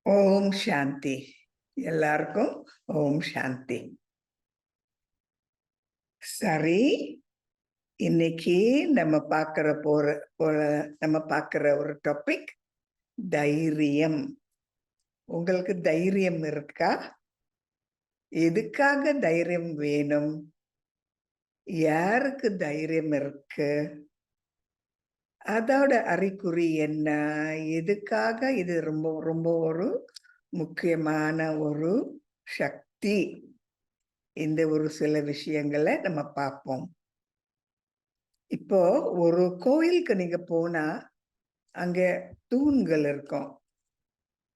ஓம் சாந்தி. எல்லாருக்கும் ஓம் சாந்தி. சரி, இன்னைக்கு நம்ம பார்க்கிற ஒரு டாபிக் தைரியம். உங்களுக்கு தைரியம் இருக்கா? எதுக்காக தைரியம் வேணும்? யாருக்கு தைரியம் இருக்கு? அதோட அறிகுறி என்ன? எதுக்காக இது ரொம்ப ரொம்ப ஒரு முக்கியமான ஒரு சக்தி? இந்த ஒரு சில விஷயங்களை நம்ம பார்ப்போம். இப்போ ஒரு கோயிலுக்கு நீங்க போனா அங்க தூண்கள் இருக்கும்.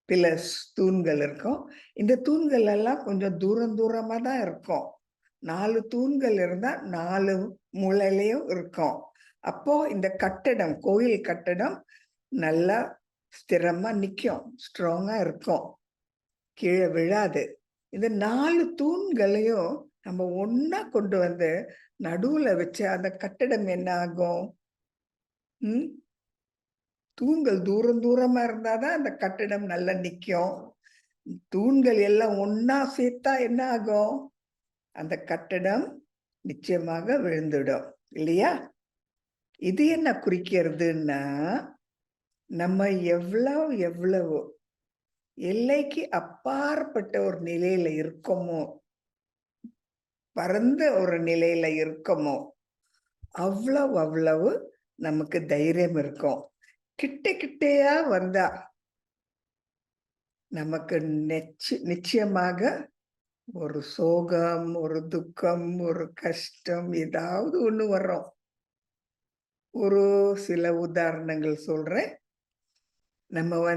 பில்லர்ஸ், தூண்கள் இருக்கும். இந்த தூண்கள் எல்லாம் கொஞ்சம் தூரம் தூரமா தான் இருக்கும். 4 தூண்கள் இருந்தா 4 மூலையிலயும் இருக்கும். அப்போ இந்த கட்டடம், கோயில் கட்டடம் நல்லா ஸ்திரமா நிக்கும். ஸ்ட்ராங்கா இருக்கும். கீழ விழாது. இந்த 4 தூண்களையும் நம்ம ஒண்ணா கொண்டு வந்து நடுவுல வச்சு அந்த கட்டடம் என்ன ஆகும்? ம். தூண்கள் தூரம் தூரமா இருந்தா தான் அந்த கட்டிடம் நல்லா நிக்கும். தூண்கள் எல்லாம் ஒண்ணா சேர்த்தா என்ன ஆகும்? அந்த கட்டடம் நிச்சயமாக விழுந்துடும். இல்லையா? இது என்ன குறிக்கிறதுன்னா, நம்ம எவ்வளவு எல்லைக்கு அப்பாற்பட்ட ஒரு நிலையில இருக்கோமோ, பரந்த ஒரு நிலையில இருக்கோமோ, அவ்வளவு நமக்கு தைரியம் இருக்கும். கிட்டையா வந்தா நமக்கு நிச்சயமாக ஒரு சோகம், ஒரு துக்கம், ஒரு கஷ்டம் ஏதாவது ஒண்ணு வரும். ஒரு சில உதாரணங்கள் சொல்றேன். நம்ம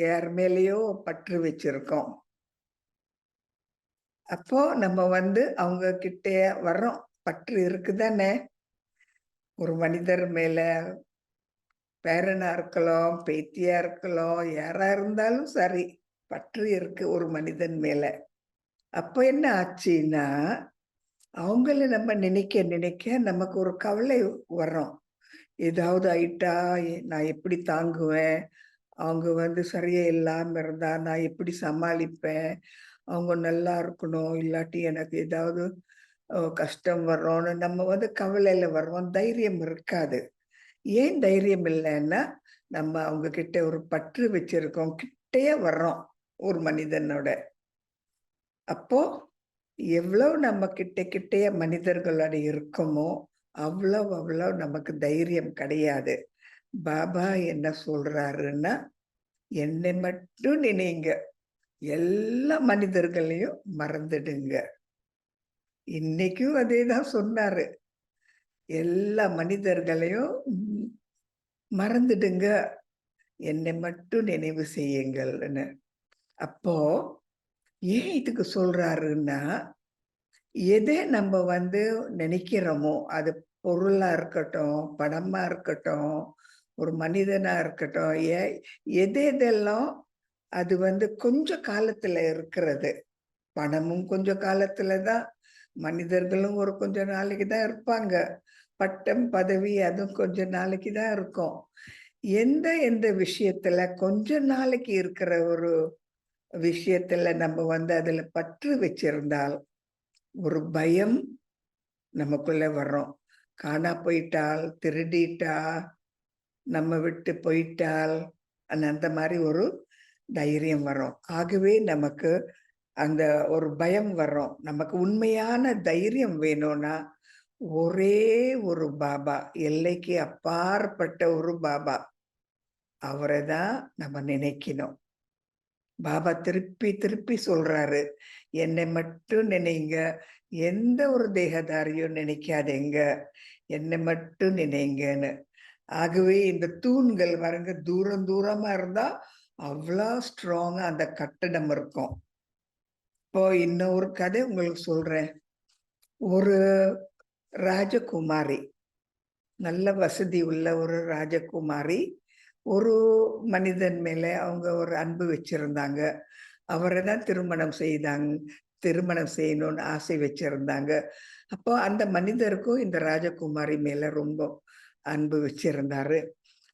யார் மேலயோ பற்று வச்சிருக்கோம். அப்போ நம்ம அவங்க கிட்ட வர்றோம். பற்று இருக்குதானே? ஒரு மனிதர் மேல பேரனா இருக்கலாம், பேத்தியா இருக்கலாம், யாரா இருந்தாலும் சரி. பற்று இருக்கு ஒரு மனிதன் மேல. அப்ப என்ன ஆச்சுன்னா, அவங்கள நம்ம நினைக்க நமக்கு ஒரு கவலை வரும். ஏதாவது ஆயிட்டா நான் எப்படி தாங்குவேன்? அவங்க சரியா இல்லாம இருந்தா நான் எப்படி சமாளிப்பேன்? அவங்க நல்லா இருக்கணும். இல்லாட்டி எனக்கு ஏதாவது கஷ்டம் வரும்னு நம்ம கவலையில வருவோம். தைரியம் இருக்காது. ஏன் தைரியம் இல்லைன்னா, நம்ம அவங்க கிட்ட ஒரு பற்று வச்சிருக்கோம். கிட்டயே வர்றோம் ஒரு மனிதனோட. அப்போ எவ்வளவு நம்ம கிட்டயே மனிதர்களோட இருக்கோமோ, அவ்வளவு நமக்கு தைரியம் கிடையாது. பாபா என்ன சொல்றாருன்னா, என்னை மட்டும் நினைங்க. எல்லா மனிதர்களையும் மறந்துடுங்க. இன்னைக்கும் அதேதான் சொன்னாரு. எல்லா மனிதர்களையும் மறந்துடுங்க. என்னை மட்டும் நினைவு செய்யுங்கள்னு. அப்போ ஏன் இதுக்கு சொல்றாருன்னா, எதை நம்ம நினைக்கிறோமோ, அது பொருளா இருக்கட்டும், பணமா இருக்கட்டும், ஒரு மனிதனா இருக்கட்டும், எதெல்லாம் அது கொஞ்ச காலத்துல இருக்கிறது. பணமும் கொஞ்ச காலத்துல தான், மனிதர்களும் ஒரு கொஞ்ச நாளைக்கு தான் இருப்பாங்க. பட்டம், பதவி அதுவும் கொஞ்ச நாளைக்கு தான் இருக்கும். எந்த விஷயத்துல கொஞ்ச நாளைக்கு இருக்கிற ஒரு விஷயத்துல நம்ம அதுல பற்று வச்சிருந்தால், ஒரு பயம் நமக்குள்ள வரும். காணா போயிட்டால், திருடிட்டா, நம்ம விட்டு போயிட்டால், அந்த மாரி ஒரு தைரியம் வரும். ஆகவே நமக்கு அந்த ஒரு பயம் வரும். நமக்கு உண்மையான தைரியம் வேணும்னா, ஒரே ஒரு பாபா, எல்லைக்கு அப்பாற்பட்ட ஒரு பாபா. அவர தான் நம்ம நினைக்கணும். பாபா திருப்பி சொல்றாரு, என்னை மட்டும் நினைங்க. எந்த ஒரு தேகதாரியும் நினைக்காதீங்க. என்னை மட்டும் நினைங்கன்னு. ஆகவே இந்த தூண்கள் பாருங்க தூரம் தூரமா இருந்தா, அவ்வளோ ஸ்ட்ராங்கா அந்த கட்டடம் இருக்கும். இப்போ இன்னொரு கதை உங்களுக்கு சொல்றேன். ஒரு ராஜகுமாரி, நல்ல வசதி உள்ள ஒரு ராஜகுமாரி, ஒரு மனிதன் மேல அவங்க ஒரு அன்பு வச்சிருந்தாங்க. அவர தான் திருமணம் செய்யணும்னு ஆசை வச்சிருந்தாங்க. அப்போ அந்த மனிதருக்கும் இந்த ராஜகுமாரி மேல ரொம்ப அன்பு வச்சிருந்தாரு.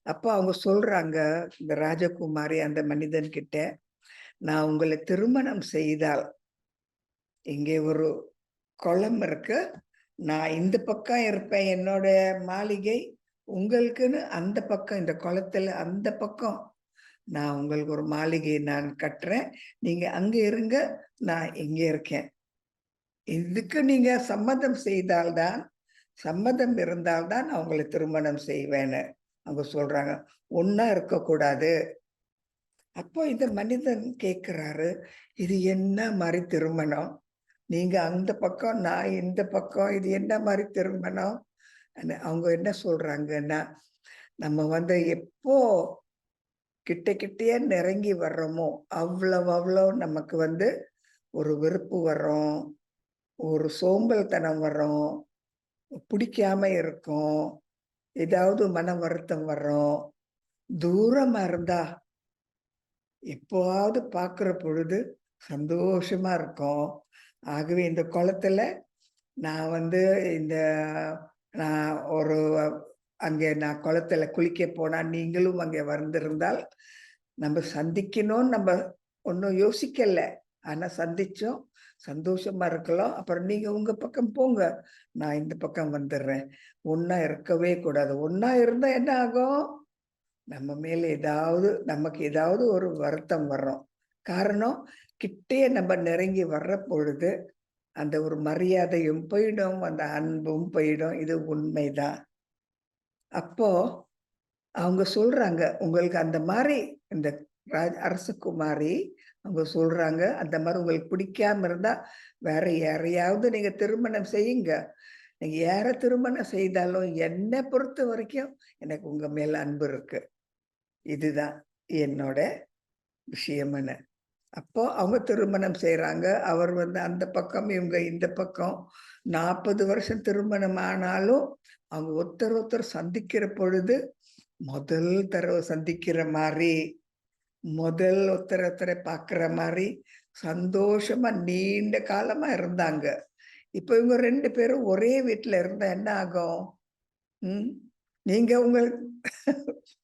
அப்போ அவங்க சொல்றாங்க, இந்த ராஜகுமாரி அந்த மனிதன் கிட்ட, நான் உங்களை திருமணம் செய்தால் இங்கே ஒரு குளம் இருக்கு, நான் இந்த பக்கம் இருப்பேன் என்னோட மாளிகை, உங்களுக்குன்னு அந்த பக்கம் இந்த குளத்துல அந்த பக்கம் நான் உங்களுக்கு ஒரு மாளிகையை நான் கட்டுறேன், நீங்க அங்க இருங்க, நான் இங்க இருக்கேன். இதுக்கு நீங்க சம்மதம் இருந்தால்தான் நான் உங்களை திருமணம் செய்வேன்னு அவங்க சொல்றாங்க. ஒன்னா இருக்கக்கூடாது. அப்போ இந்த மனிதன் கேட்கிறாரு, இது என்ன மாதிரி திருமணம்? நீங்க அந்த பக்கம், நான் இந்த பக்கம், இது என்ன மாதிரி திருமணம்? அவங்க என்ன சொல்றாங்கன்னா, நம்ம எப்போ கிட்ட கிட்டயே நெருங்கி வர்றோமோ அவ்வளவு நமக்கு ஒரு வெறுப்பு வரும், ஒரு சோம்பல்தனம் வரும், பிடிக்காம இருக்கும், ஏதாவது மன வருத்தம் வரும். தூரமா இருந்தா எப்போவாவது பார்க்கிற பொழுது சந்தோஷமா இருக்கும். ஆகவே இந்த குளத்துல நான் இந்த நான் ஒரு அங்கே நான் குளத்துல குளிக்க போனா நீங்களும் அங்கே வந்திருந்தால் நம்ம சந்திக்கணும்னு நம்ம ஒன்றும் யோசிக்கல. ஆனா சந்திச்சோம், சந்தோஷமா இருக்கலாம். அப்புறம் நீங்க உங்க பக்கம் போங்க, நான் இந்த பக்கம் வந்துடுறேன். ஒன்னா இருக்கவே கூடாது. ஒன்னா இருந்தா என்ன ஆகும்? நம்ம மேல நமக்கு ஏதாவது ஒரு வருத்தம் வரும். காரணம், கிட்டே நம்ம நெருங்கி வர்ற பொழுது அந்த ஒரு மரியாதையும் போயிடும், அந்த அன்பும் போயிடும். இது உண்மைதான். அப்போ அவங்க சொல்றாங்க, உங்களுக்கு அந்த மாதிரி இந்த அரசகுமாரி அவங்க சொல்றாங்க, அந்த மாதிரி உங்களுக்கு பிடிக்காம இருந்தா வேற யாரையாவது நீங்க திருமணம் செய்யுங்க. நீங்க யார திருமணம் செய்தாலும் என்னை பொறுத்த வரைக்கும் எனக்கு உங்க மேல அன்பு இருக்கு. இதுதான் என்னோட விஷயம்னு. அப்போ அவங்க திருமணம் செய்றாங்க. அவர் அந்த பக்கம், இவங்க இந்த பக்கம். 40 வருஷம் திருமணம் ஆனாலும் அவங்க ஒருத்தர் சந்திக்கிற பொழுது முதல் தடவை சந்திக்கிற மாரி, முதல் ஒருத்தரை பார்க்கிற மாரி சந்தோஷமா நீண்ட காலமா இருந்தாங்க. இப்ப இவங்க 2 பேரும் ஒரே வீட்ல இருந்தா என்ன ஆகும்? ம். நீங்க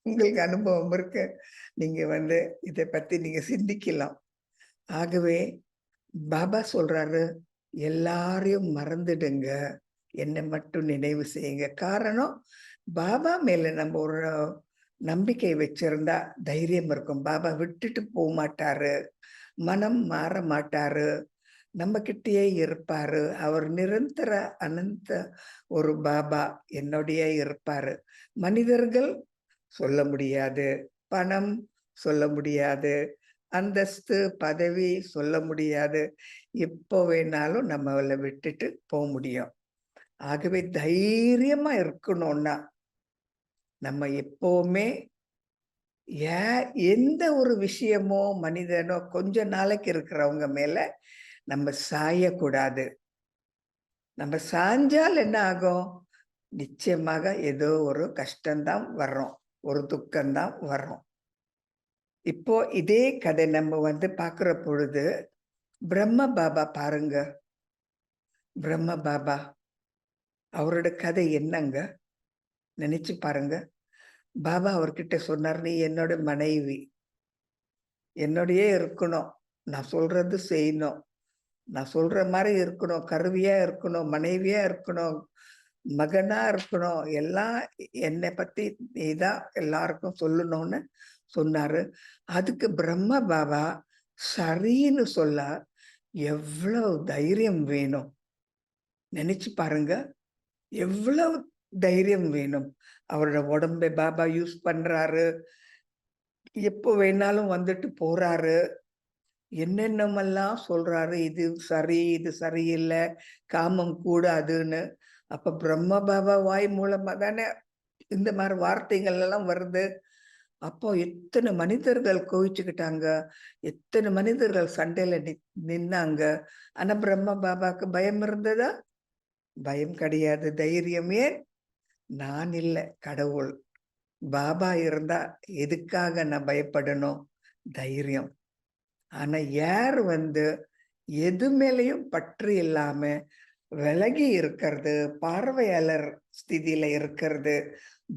உங்களுக்கு அனுபவம் இருக்கு. நீங்க இத பத்தி நீங்க சிந்திக்கலாம். ஆகவே பாபா சொல்றாரு, எல்லாரையும் மறந்துடுங்க, என்னை மட்டும் நினைவு செய்யுங்க. காரணம், பாபா மேல நம்ம ஒரு நம்பிக்கை வச்சிருந்தா தைரியம் இருக்கும். பாபா விட்டுட்டு போமாட்டாரு, மனம் மாற மாட்டாரு, நம்ம கிட்டயே இருப்பாரு. அவர் நிரந்தர அனந்த ஒரு பாபா என்னோடயே இருப்பாரு. மனிதர்கள் சொல்ல முடியாது, பணம் சொல்ல முடியாது, அந்தஸ்து, பதவி சொல்ல முடியாது. எப்போ வேணாலும் நம்மள விட்டுட்டு முடியும். ஆகவே தைரியமா இருக்கணும்னா, நம்ம எப்பவுமே எந்த ஒரு விஷயமோ, மனிதனோ கொஞ்ச நாளைக்கு இருக்கிறவங்க மேல நம்ம சாயக்கூடாது. நம்ம சாஞ்சால் என்ன ஆகும்? நிச்சயமாக ஏதோ ஒரு கஷ்டம்தான் வரும். ஒரு துக்கம்தான் வரும். இப்போ இதே கதை நம்ம பார்க்கிற பொழுது, பிரம்ம பாபா பாருங்க. பிரம்ம பாபா அவரோட கதை என்னங்க? நினைச்சு பாருங்க. பாபா அவர்கிட்ட சொன்னார், நீ என்னோட மனைவி, என்னோடயே இருக்கணும், நான் சொல்றது செய்யணும், நான் சொல்ற மாதிரி இருக்கணும், கருவியா இருக்கணும், மனைவியா இருக்கணும், மகனா இருக்கணும், எல்லாம் என்னை பத்தி நீதான் எல்லாருக்கும் சொல்லணும்னு சொன்னாரு. அதுக்கு பிரம்ம பாபா சரின்னு சொல்ல எவ்வளவு தைரியம் வேணும் நினைச்சு பாருங்க. எவ்வளவு தைரியம் வேணும். அவரோட உடம்பை பாபா யூஸ் பண்றாரு, எப்போ வேணாலும் வந்துட்டு போறாரு, என்னென்னமெல்லாம் சொல்றாரு, இது சரி, இது சரியில்லை, காமம் கூடாதுன்னு. அப்ப பிரம்ம பாபா வாய் மூலமா தானே இந்த மாதிரி வார்த்தைகள் எல்லாம் வருது. அப்போ எத்தனை மனிதர்கள் கோவிச்சுக்கிட்டாங்க, எத்தனை மனிதர்கள் சண்டையில நின்னாங்க. ஆனா பிரம்ம பாபாக்கு பயம் இருந்ததா? பயம் கிடையாது. தைரியம் ஏன்? நான் இல்ல, கடவுள். பாபா இருந்தா எதுக்காக நான் பயப்படணும்? தைரியம். ஆனா யார் எது மேலயும் பற்று இல்லாம விலகி இருக்கிறது, பார்வையாளர் ஸ்திதியில இருக்கிறது,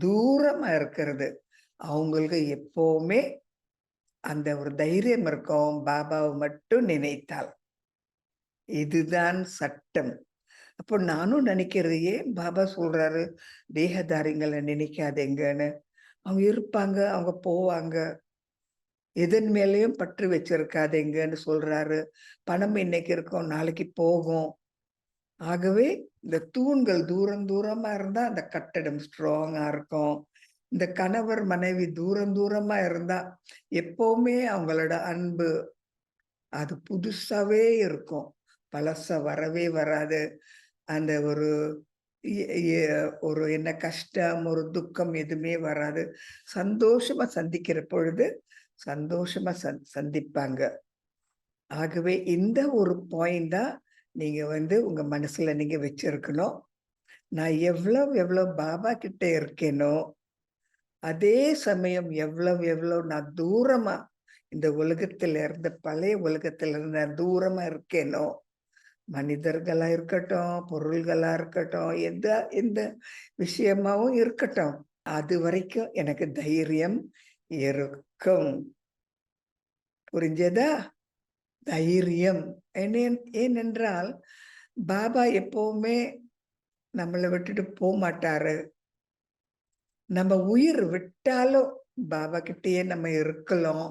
தூரமா இருக்கிறது, அவங்களுக்கு எப்பவுமே அந்த ஒரு தைரியம் இருக்கும் பாபாவை மட்டும் நினைத்தால். இதுதான் சட்டம். அப்போ நானும் நினைக்கிறது, ஏன் பாபா சொல்றாரு, தேகதாரிங்கள நினைக்காதீங்கன்னு. அவங்க இருப்பாங்க, அவங்க போவாங்க. எதன் மேலயும் பற்று வச்சிருக்காதீங்கன்னு சொல்றாரு. பணம் இன்னைக்கு இருக்கும், நாளைக்கு போகும். ஆகவே இந்த தூண்கள் தூரம் தூரமா இருந்தா அந்த கட்டடம் ஸ்ட்ராங்கா இருக்கும். இந்த கணவர், மனைவி தூரம் தூரமா இருந்தா, எப்பவுமே அவங்களோட அன்பு அது புதுசாவே இருக்கும். பழசா வரவே வராது. அந்த ஒரு எ எ ஒரு என்ன கஷ்டம், ஒரு துக்கம் எதுவுமே வராது. சந்தோஷமா சந்திக்கிற பொழுது, சந்தோஷமா சந்திப்பாங்க. ஆகவே இந்த ஒரு பாயிண்ட் தான் நீங்க வந்து உங்க மனசுல நீங்க வச்சிருக்கணும். நான் எவ்வளவு எவ்வளவு பாபா கிட்ட இருக்கேனோ, அதே சமயம் எவ்வளவு எவ்வளவு நான் தூரமா இந்த உலகத்துல இருந்து பழைய உலகத்துல இருந்து நான் தூரமா இருக்கேனோ, மனிதர்களா இருக்கட்டும், பொருள்களா இருக்கட்டும், எந்த விஷயமாவும் இருக்கட்டும். அதுவரைக்கும் எனக்கு தைரியம் இருக்கும். புரிஞ்சதா? தைரியம். ஏனென்றால், பாபா எப்பவுமே நம்மள விட்டுட்டு போமாட்டாரு. நம்ம உயிர் விட்டாலும் பாபா கிட்டயே நம்ம இருக்கலாம்.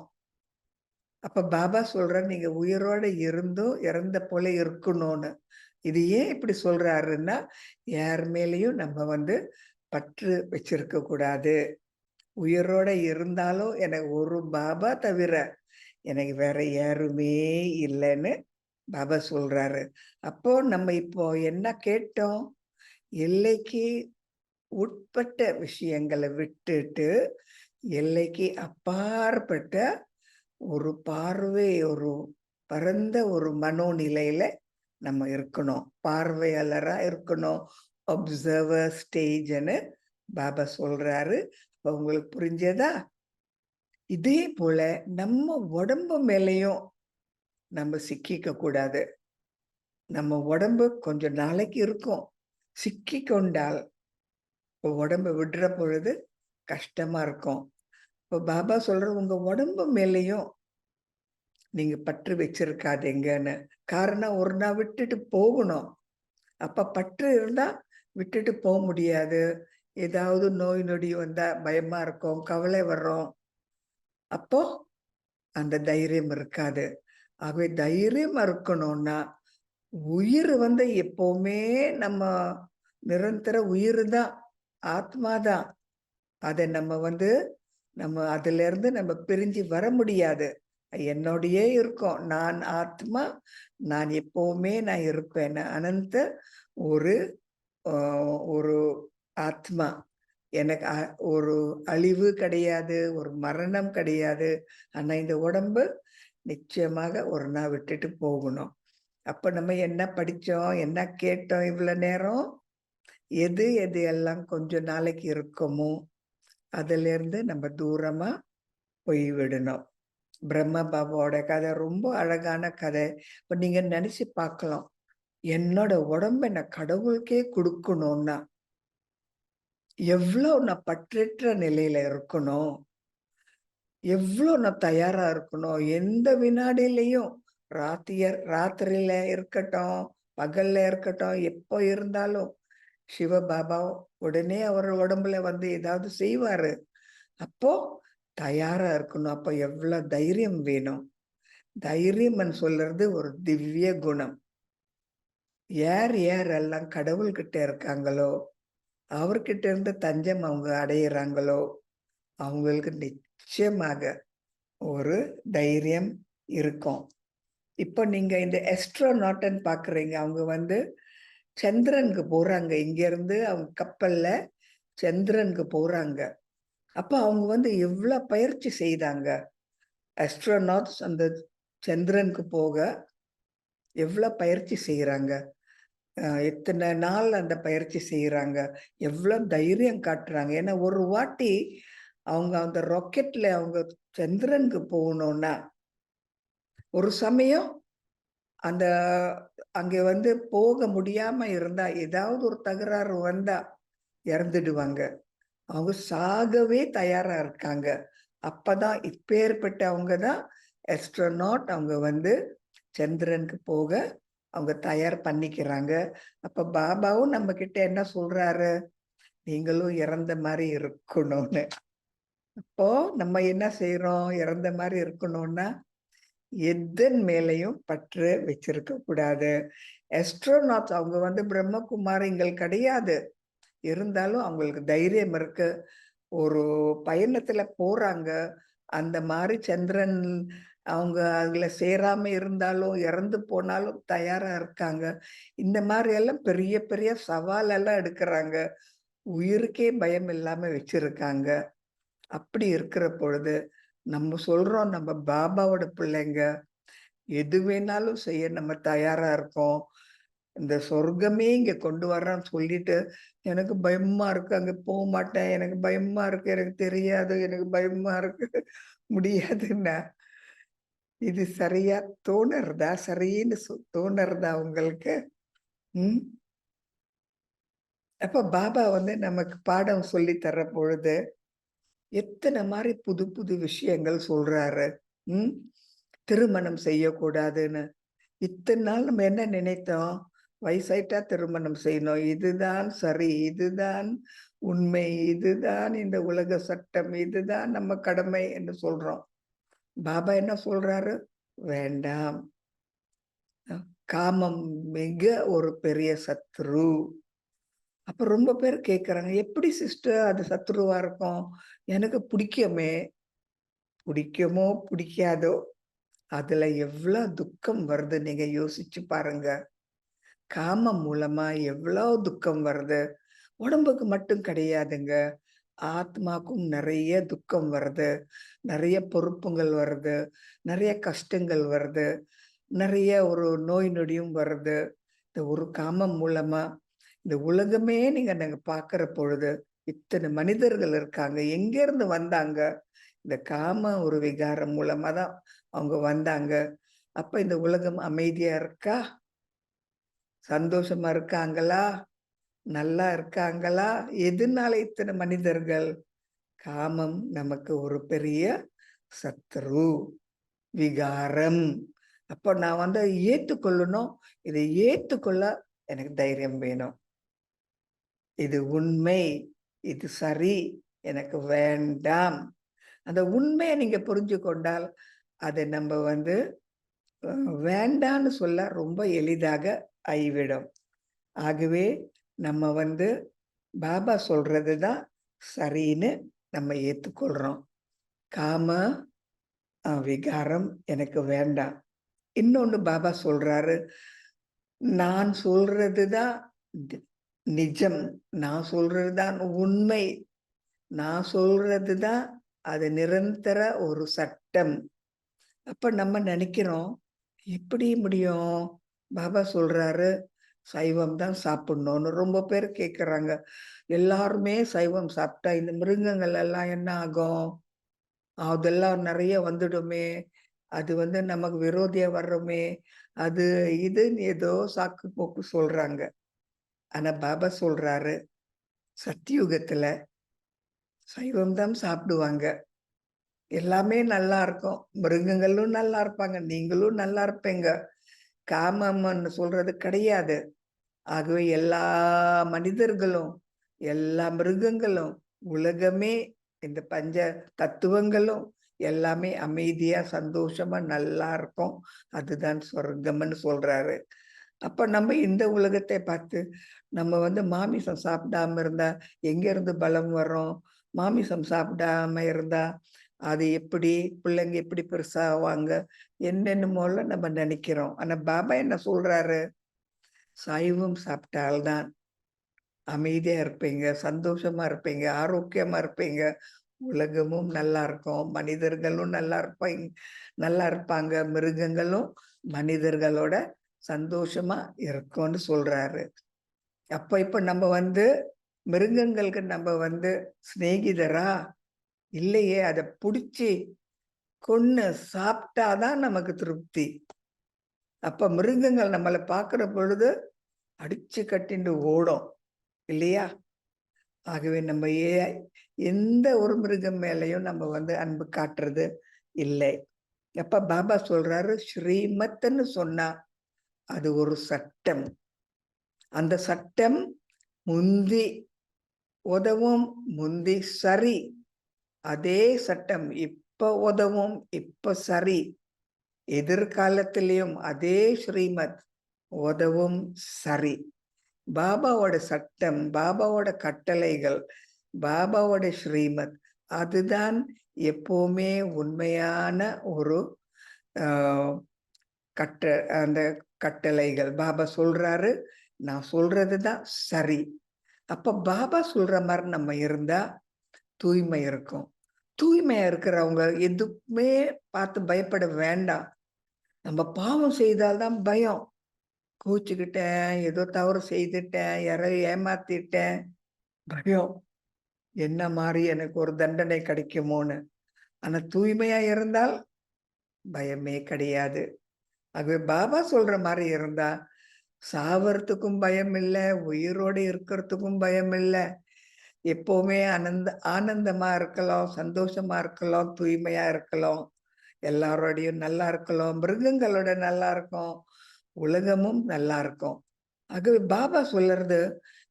அப்ப பாபா சொல்றாரு, நீங்க உயிரோட இருந்தும் இறந்த போல இருக்கணும்னு. இது ஏன் இப்படி சொல்றாருன்னா, யார் மேலயும் நம்ம வந்து பற்று வச்சிருக்க கூடாது. உயிரோட இருந்தாலும் எனக்கு ஒரு பாபா தவிர எனக்கு வேற யாருமே இல்லன்னு பாபா சொல்றாரு. அப்போ நம்ம இப்போ என்ன கேட்டோம்? எல்லைக்கு உட்பட்ட விஷயங்கள விட்டுட்டு, எல்லைக்கு அப்பாற்பட்ட ஒரு பார்வை, ஒரு பரந்த ஒரு மனோநிலையில நம்ம இருக்கணும். பார்வையாளரா இருக்கணும். அப்சர்வர் ஸ்டேஜ்ன்னு பாபா சொல்றாரு. அப்ப உங்களுக்கு புரிஞ்சதா? இதே போல நம்ம உடம்பு மேலயும் நம்ம சிக்கிக்க கூடாது. நம்ம உடம்பு கொஞ்சம் நாளைக்கு இருக்கும். சிக்கிக் கொண்டால் உடம்ப விடுற பொழுது கஷ்டமா இருக்கும். இப்ப பாபா சொல்றாரு, உங்க உடம்பு மேலயும் நீங்க பற்று வச்சிருக்காதீங்கன்னு. காரணம் ஒரு நாள் விட்டுட்டு போகணும். அப்ப பற்று இருந்தா விட்டுட்டு முடியாது. ஏதாவது நோய் நொடி வந்தா பயமா இருக்கும், கவலை வரும். அப்போ அந்த தைரியம் இருக்காது. ஆகவே தைரியமா இருக்கணும்னா, உயிர் வந்து எப்பவுமே நம்ம நிரந்தர உயிர் தான். ஆத்மா தான். அத நம்ம வந்து நம்ம அதிலிருந்து நம்ம பிரிஞ்சு வர முடியாது. என்னோடயே இருக்கும். நான் ஆத்மா, நான் எப்பவுமே நான் இருப்பேன். அனந்த ஒரு அ ஒரு ஆத்மா. எனக்கு ஒரு அழிவு கிடையாது, ஒரு மரணம் கிடையாது. ஆனா இந்த உடம்பு நிச்சயமாக ஒரு நாள் விட்டுட்டு போகணும். அப்ப நம்ம என்ன படிச்சோம்? என்ன கேட்டோம் இவ்வளோ நேரம்? எது எது எல்லாம் கொஞ்ச நாளைக்கு இருக்குமோ, அதிலிருந்து நம்ம தூரமா போய்விடணும். பிரம்ம பாபாவோட கதை ரொம்ப அழகான கதை. இப்ப நீங்க நெனச்சு பார்க்கலாம். என்னோட உடம்ப நான் கடவுளுக்கே குடுக்கணும்னா, எவ்ளோ நான் பற்றற்ற நிலையில இருக்கணும்? எவ்ளோ நான் தயாரா இருக்கணும்? எந்த வினாடிலயும் ராத்திரியில இருக்கட்டும், பகல்ல இருக்கட்டும், எப்போ இருந்தாலும் சிவபாபா உடனே அவர் உடம்புல வந்து ஏதாவது செய்வாரு. அப்போ தயாரா இருக்கணும். அப்ப எவ்ளோ தைரியம் வேணும்? தைரியம்ன்னு சொல்றது ஒரு திவ்ய குணம். யாரெல்லாம் கடவுள்கிட்ட இருக்காங்களோ, அவர்கிட்ட இருந்து தஞ்சம் அவங்க அடையிறாங்களோ, அவங்களுக்கு நிச்சயமாக ஒரு தைரியம் இருக்கும். இப்போ நீங்க இந்த எஸ்ட்ரோநாட்ன்னு பார்க்குறீங்க. அவங்க வந்து சந்திரனுக்கு போறாங்க. இங்கேருந்து அவங்க கப்பல்ல சந்திரனுக்கு போறாங்க. அப்ப அவங்க வந்து எவ்ளோ பயிற்சி செய்தாங்க. அஸ்ட்ரோநாட்ஸ் அந்த சந்திரனுக்கு போக எவ்ளோ பயிற்சி செய்றாங்க. எத்தன நாள் அந்த பயிற்சி செய்றாங்க. எவ்ளோ தைரியம் காட்டுறாங்க. ஏன்னா ஒரு வாட்டி அவங்க அந்த ராக்கெட்ல அவங்க சந்திரனுக்கு போகணும்னா, ஒரு சமயம் அந்த அங்க வந்து போக முடியாம இருந்தா, ஏதாவது ஒரு தகராறு வந்தா இறந்துடுவாங்க. அவங்க சாகவே தயாரா இருக்காங்க. அப்பதான் இப்பேற்பட்டவங்க தான் ஆஸ்ட்ரோநாட். அவங்க வந்து சந்திரனுக்கு போக அவங்க தயார் பண்ணிக்கிறாங்க. அப்ப பாபாவும் நம்ம கிட்ட என்ன சொல்றாரு? நீங்களும் இறந்த மாரி இருக்கணும்னு. அப்போ நம்ம என்ன செய்றோம்? இறந்த மாரி இருக்கணும்னா, எதன் மேலயும் பற்று வச்சிருக்க கூடாது. ஆஸ்ட்ரோநாட்ஸ் அவங்க வந்து பிரம்மகுமாரிகள் கிடையாது. இருந்தாலும் அவங்களுக்கு தைரியம் இருக்கு. ஒரு பயணத்துல போறாங்க. அந்த மாரி சந்திரன் அவங்க அதுல சேராம இருந்தாலும், இறந்து போனாலும் தயாரா இருக்காங்க. இந்த மாரி எல்லாம் பெரிய பெரிய சவாலெல்லாம் எடுக்குறாங்க. உயிருக்கே பயம் இல்லாம வச்சிருக்காங்க. அப்படி இருக்கிற பொழுது, நம்ம சொல்றோம் நம்ம பாபாவோட பிள்ளைங்க. எது வேணாலும் செய்ய நம்ம தயாரா இருக்கோம். இந்த சொர்க்கமே இங்க கொண்டு வர்றான்னு சொல்லிட்டு, எனக்கு பயமா இருக்கு. அங்க போமாட்டேன். எனக்கு பயமா இருக்கு. எனக்கு தெரியாது. எனக்கு பயமா இருக்கு. முடியாதுன்னா, இது சரியா தோணுறதா? சரின்னு தோணுறதா உங்களுக்கு? ம். அப்ப பாபா வந்து நமக்கு பாடம் சொல்லி தர்ற பொழுது, எத்தன மாரி புது புது விஷயங்கள் சொல்றாரு. ம். திருமணம் செய்யக்கூடாதுன்னு. இத்தன நாள் நம்ம என்ன நினைத்தோம்? வயசாயிட்டா திருமணம் செய்யணும். இதுதான் சரி. இதுதான் உண்மை. இதுதான் இந்த உலக சட்டம். இதுதான் நம்ம கடமை என்று சொல்றோம். பாபா என்ன சொல்றாரு? வேண்டாம். அ காமம் மிக ஒரு பெரிய சத்ரு. அப்ப ரொம்ப பேர் கேட்கறாங்க, "எப்படி சிஸ்டர் அது சத்ருவா இருக்கும்? எனக்கு பிடிக்குமே." பிடிக்குமோ, பிடிக்காதோ, அதுல எவ்ளோ துக்கம் வருது நீங்க யோசிச்சு பாருங்க. காமம் மூலமா எவ்ளோ துக்கம் வருது. உடம்புக்கு மட்டும் கிடையாதுங்க. ஆத்மாக்கும் நெறைய துக்கம் வருது. நெறைய பொறுப்புங்கள் வருது. நெறைய கஷ்டங்கள் வருது. நெறைய ஒரு நோய் நொடியும் வருது. இந்த ஒரு காமம் மூலமா, இந்த உலகமே நீங்க பார்க்கிற பொழுது, இத்தன மனிதர்கள் இருக்காங்க. எங்கேருந்து வந்தாங்க? இந்த காம ஒரு விகாரம் மூலமா தான் அவங்க வந்தாங்க. அப்ப இந்த உலகம் அமைதியா இருக்கா? சந்தோஷமா இருக்காங்களா? நல்லா இருக்காங்களா? எதனால இத்தன மனிதர்கள்? காமம் நமக்கு ஒரு பெரிய சத்ரு, விகாரம். அப்ப நான் வந்து ஏத்துக்கொள்ளணும். இதை ஏத்துக்கொள்ள எனக்கு தைரியம் வேணும். இது உண்மை. இது சரி. எனக்கு வேண்டாம். அந்த உண்மைய நீங்க புரிஞ்சு கொண்டால், அதை நம்ம வந்து அ வேண்டான்னு சொல்ல ரொம்ப எளிதாக ஆயிவிடும். ஆகவே நம்ம வந்து பாபா சொல்றது தான் சரின்னு நம்ம ஏத்துக்கொள்றோம். காம விகாரம் எனக்கு வேண்டாம். இன்னொன்னு பாபா சொல்றாரு, நான் சொல்றது தான் தி நிஜம். நான் சொல்றது தான் உண்மை. நான் சொல்றது தான் அது நிரந்தர ஒரு சட்டம். அப்ப நம்ம நெனைக்கிறோம், எப்படி முடியும்? பாபா சொல்றாரு, சைவம் தான் சாப்பிடணும்னு ரொம்ப பேர் கேட்கறாங்க. எல்லாருமே சைவம் சாப்பிட்டா இந்த மிருகங்கள் எல்லாம் என்ன ஆகும்? அதெல்லாம் நெறைய வந்துடுமே! அது வந்து நமக்கு விரோதியா வர்றோமே! அது இதுன்னு ஏதோ சாக்கு போக்கு சொல்றாங்க. ஆனா பாபா சொல்றாரு, சத்தியுகத்துல சைவம் தான் சாப்பிடுவாங்க. எல்லாமே நல்லா இருக்கும். மிருகங்களும் நல்லா இருப்பாங்க. நீங்களும் நல்லா இருப்பீங்க. காமம்ன்னு சொல்றது கிடையாது. ஆகவே எல்லா மனிதர்களும், எல்லா மிருகங்களும், உலகமே இந்த பஞ்ச தத்துவங்களும் எல்லாமே அமைதியா, சந்தோஷமா நல்லா இருக்கும். அதுதான் சொர்க்கம்ன்னு சொல்றாரு. அப்ப நம்ம இந்த உலகத்தை பார்த்து, நம்ம வந்து மாமிசம் சாப்பிடாம இருந்தா, எங்கேருந்து பலம் வரும்? மாமிசம் சாப்பிடாம இருந்தா, அது எப்படி பிள்ளைங்க எப்படி பெருசாவாங்க? என்னென்னமோலாம் நம்ம நெனைக்கிறோம். ஆனா பாபா என்ன சொல்றாரு? சைவம் சாப்பிட்டால் தான் அமைதியா இருப்பீங்க, சந்தோஷமா இருப்பீங்க, ஆரோக்கியமா இருப்பீங்க. உலகமும் நல்லா இருக்கும். மனிதர்களும் நல்லா இருப்பாங்க. மிருகங்களும் மனிதர்களோட சந்தோஷமா இருக்கும்னு சொல்றாரு. அப்ப இப்ப நம்ம வந்து மிருகங்களுக்கு நம்ம வந்து சிநேகிதரா? இல்லையே. அத புடிச்சு கொன்னு சாப்பிட்டா தான் நமக்கு திருப்தி. அப்ப மிருகங்கள் நம்மள பார்க்கிற பொழுது அடிச்சு கட்டிண்டு ஓடும். இல்லையா? ஆகவே நம்ம எந்த ஒரு மிருகம் மேலயும் நம்ம வந்து அன்பு காட்டுறது இல்லை. அப்ப பாபா சொல்றாரு, ஸ்ரீமத்ன்னு சொன்னா அது ஒரு சட்டம். அந்த சட்டம் முந்தி உதவும், முந்தி சரி. அதே சட்டம் இப்ப உதவும், இப்ப சரி. எதிர்காலத்திலையும் அதே ஸ்ரீமத் உதவும், சரி. பாபாவோட சட்டம், பாபாவோட கட்டளைகள், பாபாவோட ஸ்ரீமத் அதுதான் எப்பவுமே உண்மையான ஒரு கட்ட அந்த கட்டளைகள். பாபா சொல்றாரு, நான் சொல்றதுதான் சரி. அப்ப பாபா சொல்ற மாதிரி நம்ம இருந்தா தூய்மை இருக்கும். தூய்மையா இருக்கிறவங்க எதுவுமே பார்த்து பயப்பட வேண்டாம். நம்ம பாவம் செய்தால்தான் பயம். கோச்சுக்கிட்டேன், ஏதோ தவறு செய்துட்டேன், யாரையும் ஏமாத்திட்டேன், பயம். என்ன மாதிரி எனக்கு ஒரு தண்டனை கிடைக்குமோன்னு. ஆனா தூய்மையா இருந்தால் பயமே கிடையாது. ஆகவே பாபா சொல்ற மாதிரி இருந்தா சாவறதுக்கும் பயம் இல்ல, உயிரோடு இருக்கிறதுக்கும் பயம் இல்ல. எப்பவுமே ஆனந்தமா இருக்கலாம், சந்தோஷமா இருக்கலாம், தூய்மையா இருக்கலாம், எல்லாரோடையும் நல்லா இருக்கலாம், மிருகங்களோட நல்லா இருக்கும், உலகமும் நல்லா இருக்கும். ஆகவே பாபா சொல்றது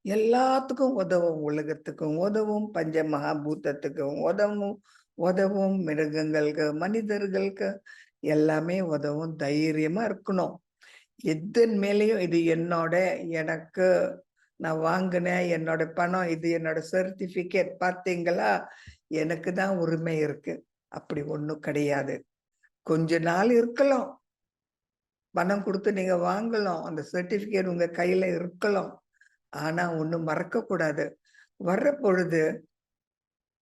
எல்லாத்துக்கும் உதவும். உலகத்துக்கும் உதவும், பஞ்ச மகாபூதத்துக்கும் உதவும், உதவும் மிருகங்களுக்கு, மனிதர்களுக்கு எல்லாமே உதவும். தைரியமா இருக்கணும். எதன் மேலேயும் இது என்னோட, எனக்கு நான் வாங்கினேன், என்னோட பணம், இது என்னோட சர்டிபிகேட் பார்த்தீங்களா, எனக்கு தான் உரிமை இருக்கு. அப்படி ஒண்ணும் கிடையாது. கொஞ்ச நாள் இருக்கலாம், பணம் கொடுத்து நீங்க வாங்கலாம், அந்த சர்டிபிகேட் உங்க கையில இருக்கலாம். ஆனா ஒண்ணும் மறக்க கூடாது. வர்ற பொழுது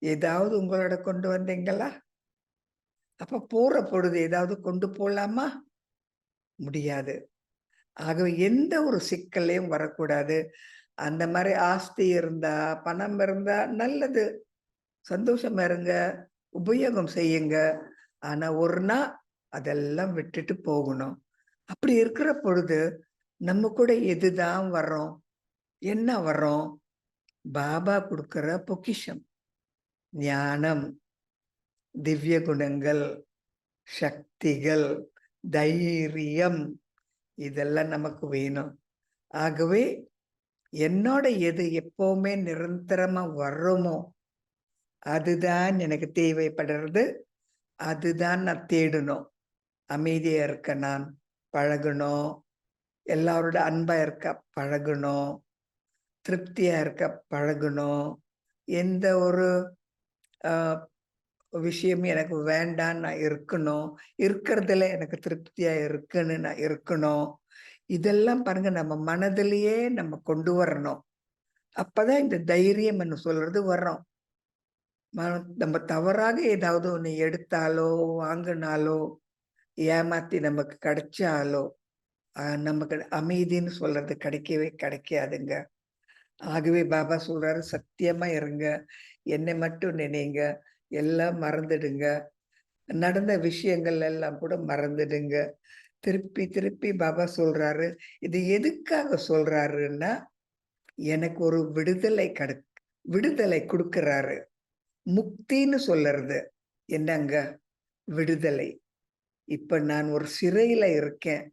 ஏதாவது உங்களோட கொண்டு வந்தீங்களா? அப்ப போற பொழுது ஏதாவது கொண்டு போலாமா? முடியாது. ஆகவே எந்த ஒரு சிக்கலையும் வரக்கூடாது. அந்த மாதிரி ஆஸ்தி இருந்தா, பணம் இருந்தா நல்லது. சந்தோஷமா இருங்க, உபயோகம் செய்யுங்க. ஆனா ஒரு நாள் அதெல்லாம் விட்டுட்டு போகணும். அப்படி இருக்கிற பொழுது நம்ம கூட எதுதான் வர்றோம்? என்ன வர்றோம்? பாபா கொடுக்கிற பொக்கிஷம். ஞானம், திவ்ய குணங்கள், சக்திகள், தைரியம் இதெல்லாம் நமக்கு வேணும். ஆகவே என்னோட எது எப்பவுமே நிரந்தரமா வர்றோமோ அதுதான் எனக்கு தேவைப்படுறது. அதுதான் நான் தேடணும். அமைதியா இருக்க நான் பழகணும். எல்லாரோட அன்பா இருக்க பழகணும். திருப்தியா இருக்க பழகணும். எந்த ஒரு விஷயம் எனக்கு வேண்டான்னு நான் இருக்கணும். இருக்கிறதுல எனக்கு திருப்தியா இருக்குன்னு நான் இருக்கணும். இதெல்லாம் பாருங்க நம்ம மனதிலேயே நம்ம கொண்டு வரணும். அப்பதான் இந்த தைரியம் சொல்றது வர்றோம். நம்ம தவறாக ஏதாவது ஒண்ணு எடுத்தாலோ, வாங்கினாலோ, ஏமாத்தி நமக்கு கிடைச்சாலோ, நமக்கு அமைதின்னு சொல்றது கிடைக்கவே கிடைக்காதுங்க. ஆகவே பாபா சொல்றாரு, சத்தியமா இருங்க, என்னை மட்டும் நினைங்க, எல்லாம் மறந்துடுங்க, நடந்த விஷயங்கள் எல்லாம் கூட மறந்துடுங்க. திருப்பி திருப்பி பாபா சொல்றாரு. இது எதுக்காக சொல்றாருன்னா, எனக்கு ஒரு விடுதலை கொடுக்கிறாரு. முக்தின்னு சொல்லறது என்னங்க? விடுதலை. இப்ப நான் ஒரு சிறையில இருக்கேன்,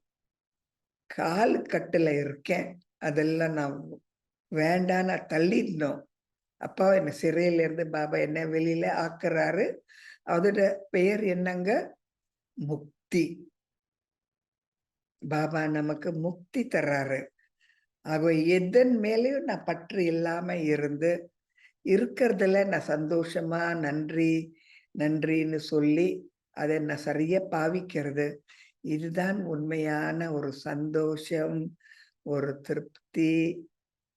கால் கட்டுல இருக்கேன். அதெல்லாம் நான் வேண்டான்னு தள்ளிடணும். அப்பா என்ன சிறையில இருந்து பாபா என்ன வெளியில ஆக்குறாரு. அதோட பெயர் என்னங்க? முக்தி. பாபா நமக்கு முக்தி தர்றாரு. ஆகவே எதன் மேலேயும் நான் பற்று இல்லாம இருந்து இருக்கிறதுல நான் சந்தோஷமா நன்றி நன்றின்னு சொல்லி அதை நான் சரியா பாவிக்கிறது. இதுதான் உண்மையான ஒரு சந்தோஷம், ஒரு திருப்தி,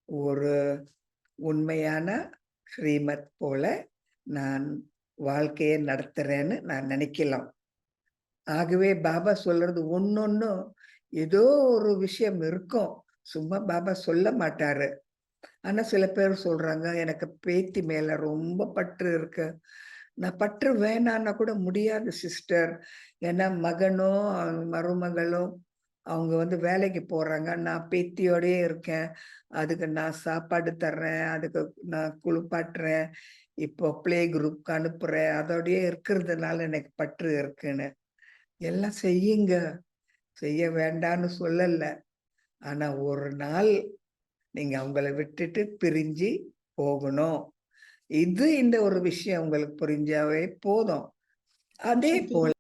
ஒரு உண்மையான ஸ்ரீமத் போல நான் வாழ்க்கையை நடத்துறேன்னு நான் நினைக்கலாம். ஆகவே பாபா சொல்றது ஒன்னொன்னும் ஏதோ ஒரு விஷயம் இருக்கும். சும்மா பாபா சொல்ல மாட்டாரு. ஆனா சில பேர் சொல்றாங்க, எனக்கு பேத்தி மேல ரொம்ப பற்று இருக்கு. நான் பற்று வேணான்னா கூட முடியாது சிஸ்டர். ஏன்னா மகனோ, மருமகளோ அவங்க வந்து வேலைக்கு போறாங்க. நான் பேத்தியோடயே இருக்கேன். அதுக்கு நான் சாப்பாடு தர்றேன். அதுக்கு நான் குளிப்பாட்டுறேன். இப்போ ப்ளே குரூப்க்கு அனுப்புறேன். அதோடயே இருக்கிறதுனால எனக்கு பற்று இருக்குன்னு. எல்லாம் செய்யுங்க. செய்ய வேண்டான்னு சொல்லல. ஆனா ஒரு நாள் நீங்க அவங்கள விட்டுட்டு பிரிஞ்சு போகணும். இந்த ஒரு விஷயம் உங்களுக்கு புரிஞ்சாவே போதும். அதே சரி. போல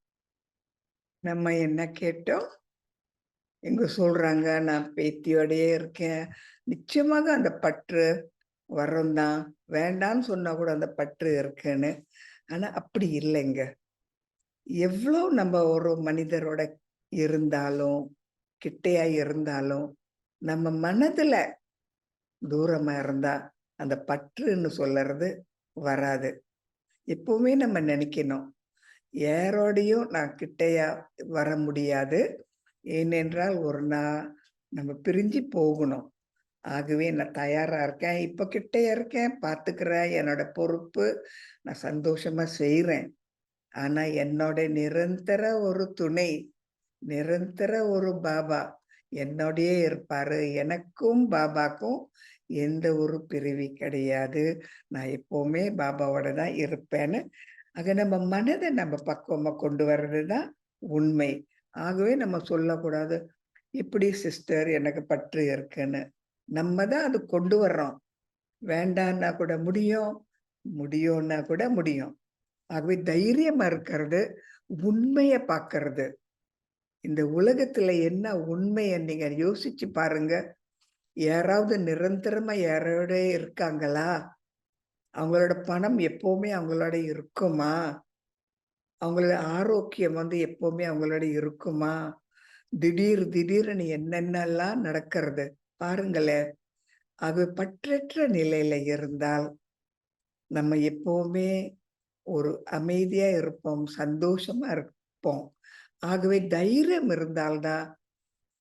நம்ம என்ன கேட்டோம்? எங்க சொல்றாங்க, நான் பேத்தியோடயே இருக்கேன். நிச்சயமாக அந்த பற்று வரும் தான். வேண்டான்னு சொன்னா கூட அந்த பற்று இருக்குன்னு. ஆனா அப்படி இல்லைங்க. எவ்ளோ நம்ம ஒரு மனிதரோட இருந்தாலும், கிட்டையா இருந்தாலும், நம்ம மனதுல தூரமா இருந்தா, அந்த பற்றுன்னு சொல்லறது வராது. எப்பவுமே நம்ம நெனைக்கணும். யாரோடையும் நான் கிட்டையா வர முடியாது. ஏனென்றால் ஒரு நாள் நம்ம பிரிஞ்சு போகணும். ஆகவே நான் தயாரா இருக்கேன். இப்ப கிட்டயே இருக்கேன், பார்த்துக்கிறேன். என்னோட பொறுப்பு. நான் சந்தோஷமா செய்றேன். ஆனா என்னோட நிரந்தர ஒரு துணை, நிரந்தர ஒரு பாபா என்னோடயே இருப்பாரு. எனக்கும் பாபாக்கும் எந்த ஒரு பிரிவு கிடையாது. நான் எப்பவுமே பாபாவோட தான் இருப்பேன்னு, ஆக நம்ம மனத நம்ம பக்குவமா கொண்டு வர்றது தான் உண்மை. ஆகவே நம்ம சொல்லக்கூடாது, "இப்படி சிஸ்டர் எனக்கு பற்று இருக்குன்னு." நம்ம தான் அது கொண்டு வர்றோம். வேண்டான்னா கூட முடியும், முடியும்னா கூட முடியும். ஆகவே தைரியமா இருக்கிறது, உண்மைய பார்க்கறது. இந்த உலகத்துல என்ன உண்மைய நீங்க யோசிச்சு பாருங்க. யாராவது நிரந்தரமா யாரோட இருக்காங்களா? அவங்களோட பணம் எப்பவுமே அவங்களோட இருக்குமா? அவங்களோட ஆரோக்கியம் வந்து எப்பவுமே அவங்களோட இருக்குமா? திடீர்னு என்னென்னலாம் நடக்கிறது பாருங்களேன். அது பற்றற்ற நிலையில இருந்தால், நம்ம எப்பவுமே ஒரு அமைதியா இருப்போம், சந்தோஷமா இருப்போம். ஆகவே தைரியம் இருந்தால் தான்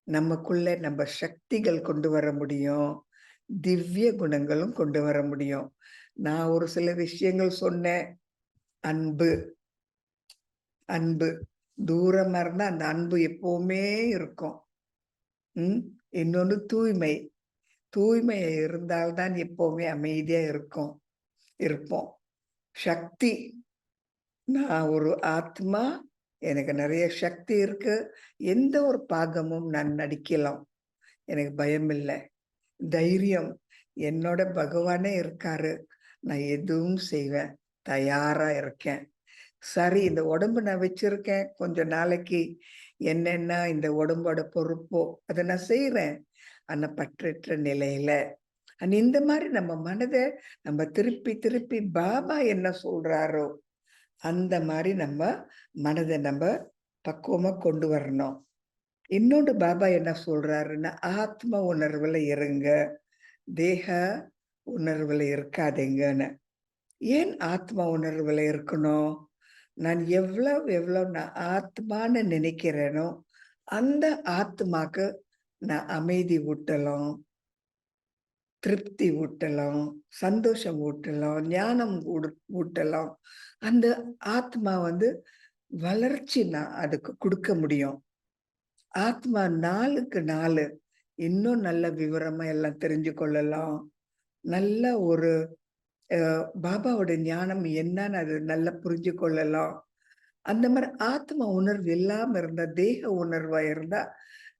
நமக்குள்ள நம்ம சக்திகள் கொண்டு வர முடியும். திவ்ய குணங்களும் கொண்டு வர முடியும். நான் ஒரு சில விஷயங்கள் சொன்னேன். அன்பு, அன்பு. தூரமா இருந்தா அந்த அன்பு எப்பவுமே இருக்கும். ம். இன்னொன்னு தூய்மை. தூய்மை இருந்தால் தான் எப்பவுமே அமைதியா இருப்போம். சக்தி. நான் ஒரு ஆத்மா. எனக்கு நெறைய சக்தி இருக்கு. எந்த ஒரு பாகமும் நான் நடிக்கலாம். எனக்கு பயம் இல்ல. தைரியம். என்னோட பகவானே இருக்காரு. நான் எதுவும் செய்வேன். தயாரா இருக்கேன். சரி, இந்த உடம்பு நான் வச்சிருக்கேன். கொஞ்ச நாளைக்கு என்னென்ன இந்த உடம்போட பொறுப்போ, அத நான் செய்றேன். ஆனா பற்றற்ற நிலையில. இந்த மாரி நம்ம மனத நம்ம திருப்பி, திருப்பி பாபா என்ன சொல்றாரோ, அந்த மாரி நம்ம மனத நம்ப பக்குவமா கொண்டு வரணும். இன்னொன்று பாபா என்ன சொல்றாருன்னா, ஆத்ம உணர்வுல இருங்க. தேக உணர்வுல இருக்காதீங்கன்னு. ஏன் ஆத்ம உணர்வுல இருக்கணும்? நான் எவ்வளவு நான் ஆத்மான்னு நினைக்கிறேனோ, அந்த ஆத்மாக்கு நான் அமைதி ஊட்டலாம், திருப்தி ஊட்டலாம், சந்தோஷம் ஊட்டலாம், ஞானம் ஊட்டலாம். அந்த ஆத்மா வந்து வளர்ச்சி நான் அதுக்கு குடுக்க முடியும். ஆத்மா நாளுக்கு நாளு இன்னும் நல்ல விவரமா எல்லாம் தெரிஞ்சு கொள்ளலாம். நல்ல ஒரு பாபாவோட ஞானம் என்னன்னு அது நல்லா புரிஞ்சு கொள்ளலாம். அந்த மாரி ஆத்ம உணர்வு இல்லாம இருந்தா, தேக உணர்வா இருந்தா,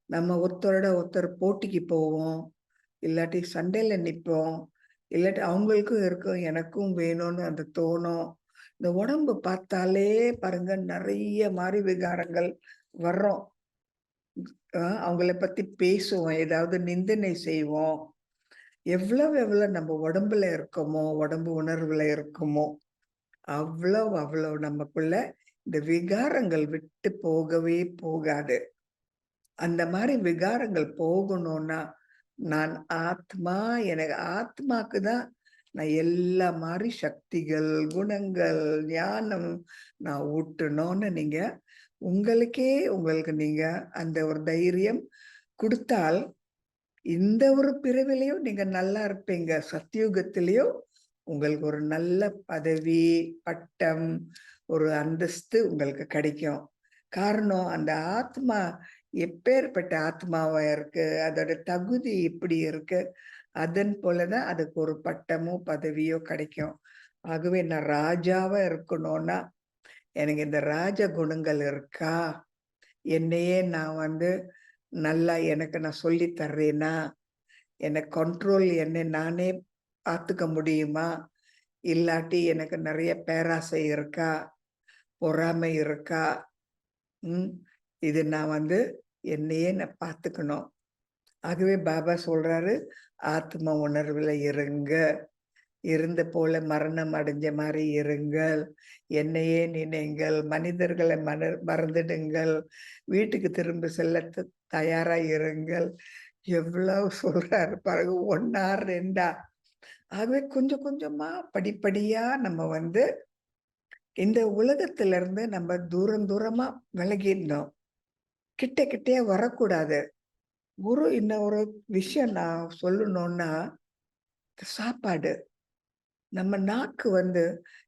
நம்ம ஒருத்தரோட ஒருத்தர் போட்டிக்கு போவோம். இல்லாட்டி சண்டையில நிப்போம். இல்லாட்டி அவங்களுக்கும் இருக்கும், எனக்கும் வேணும்னு அது தோணும். இந்த உடம்பு பார்த்தாலே பாருங்க நெறைய மாரி விகாரங்கள் வர்றோம். அவங்கள பத்தி பேசுவோம். ஏதாவது நிந்தனை செய்வோம். எவ்வளவு நம்ம உடம்புல இருக்கோமோ, உடம்பு உணர்வுல இருக்கோமோ, அவ்வளவு நமக்குள்ள இந்த விகாரங்கள் விட்டு போகவே போகாது. அந்த மாரி விகாரங்கள் போகணும்னா, நான் ஆத்மா, எனக்கு ஆத்மாக்கு தான் நான் எல்லா மாரி சக்திகள், குணங்கள், ஞானம் நான் ஊட்டணும்னு நீங்க உங்களுக்கு நீங்க அந்த ஒரு தைரியம் குடுத்தால், இந்த ஒரு பிறவிலயும் நீங்க நல்லா இருப்பீங்க. சத்தியுகத்திலயும் உங்களுக்கு ஒரு நல்ல பதவி, பட்டம், ஒரு அந்தஸ்து உங்களுக்கு கிடைக்கும். காரணம் அந்த ஆத்மா எப்பேற்பட்ட ஆத்மாவா இருக்கு, அதோட தகுதி எப்படி இருக்கு, அதன் போலதான் அதுக்கு ஒரு பட்டமோ பதவியோ கிடைக்கும். ஆகவே நான் ராஜாவா இருக்கணும்னா எனக்கு இந்த ராஜ குணங்கள் இருக்கா, என்னையே நான் வந்து நல்லா எனக்கு நான் சொல்லி தர்றேனா, என்ன கண்ட்ரோல் என்ன நானே பார்த்துக்க முடியுமா, இல்லாட்டி எனக்கு நிறைய பேராசை இருக்கா, பொறாமை இருக்கா, ம். இது நான் வந்து என்னையே நான் பார்த்துக்கணும். ஆகவே பாபா சொல்றாரு, ஆத்ம உணர்வுல இருங்க. இருந்த போல மரணம் அடைஞ்ச மாரி இருங்கள். என்னையே நினைங்கள். மனிதர்களை மறந்துடுங்கள். வீட்டுக்கு திரும்ப செல்ல தயாரா இருங்கள். எவ்வளவு சொல்றாரு பாருங்க. 1ஆ 2ஆ. ஆகவே கொஞ்சம் கொஞ்சமா படிப்படியா நம்ம வந்து இந்த உலகத்திலிருந்து நம்ம தூரம் தூரமா விலகிடணும். கிட்ட கிட்டயே வரக்கூடாது. இன்னொரு விஷயம் நான் சொல்லணும்னா, சாப்பாடு. நம்ம நாக்கு வந்து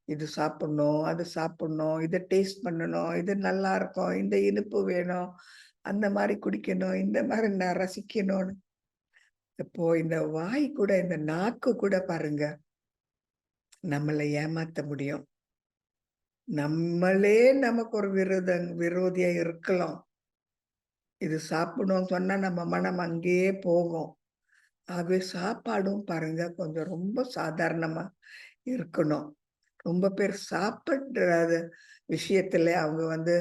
இது சாப்பிடணும், அது சாப்பிடணும், இத டேஸ்ட் பண்ணணும், இது நல்லா இருக்கும், இந்த இனிப்பு வேணும், அந்த மாரி குடிக்கணும், இந்த மாரி நான் ரசிக்கணும்னு. இப்போ இந்த வாய் கூட, இந்த நாக்கு கூட பாருங்க, நம்மள ஏமாத்த முடியும். நம்மளே நமக்கு ஒரு விரோதியா இருக்கலாம். இது சாப்பிடணும்னு சொன்னா நம்ம மனம் அங்கேயே போகும். ஆகவே சாப்பாடும் பாருங்க கொஞ்சம் ரொம்ப சாதாரணமா இருக்கணும். ரொம்ப பேர் சாப்பிடுற விஷயத்துல அவங்க வந்து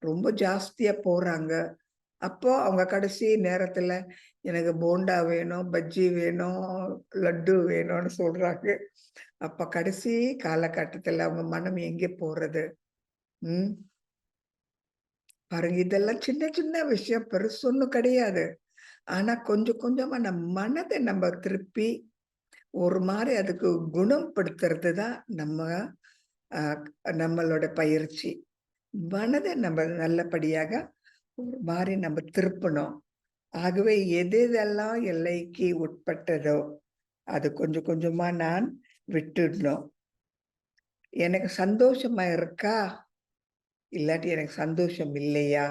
ரொம்ப ஜாஸ்தியா போறாங்க. அப்போ அவங்க கடைசி நேரத்துல எனக்கு போண்டா வேணும், பஜ்ஜி வேணும், லட்டு வேணும்னு சொல்றாங்க. அப்ப கடைசி காலகட்டத்துல அவங்க மனம் எங்கே போறது? ம். பாருங்க இதெல்லாம் சின்ன சின்ன விஷயம் பெருசு ஒண்ணும் கிடையாது. ஆனா கொஞ்சம் கொஞ்சமா நம்ம திருப்பி ஒரு மாரி அதுக்கு குணப்படுத்துறது தான் அ நம்மளோட பயிற்சி. மனத நம்ம நல்லபடியாக ஒரு மாரி நம்ம திருப்பணும். ஆகவே எது எதெல்லாம் எல்லைக்கு உட்பட்டதோ, அது கொஞ்சம் கொஞ்சமா நான் விட்டுடணும். எனக்கு சந்தோஷமா இருக்கா? இல்லாட்டி எனக்கு சந்தோஷம் இல்லையா?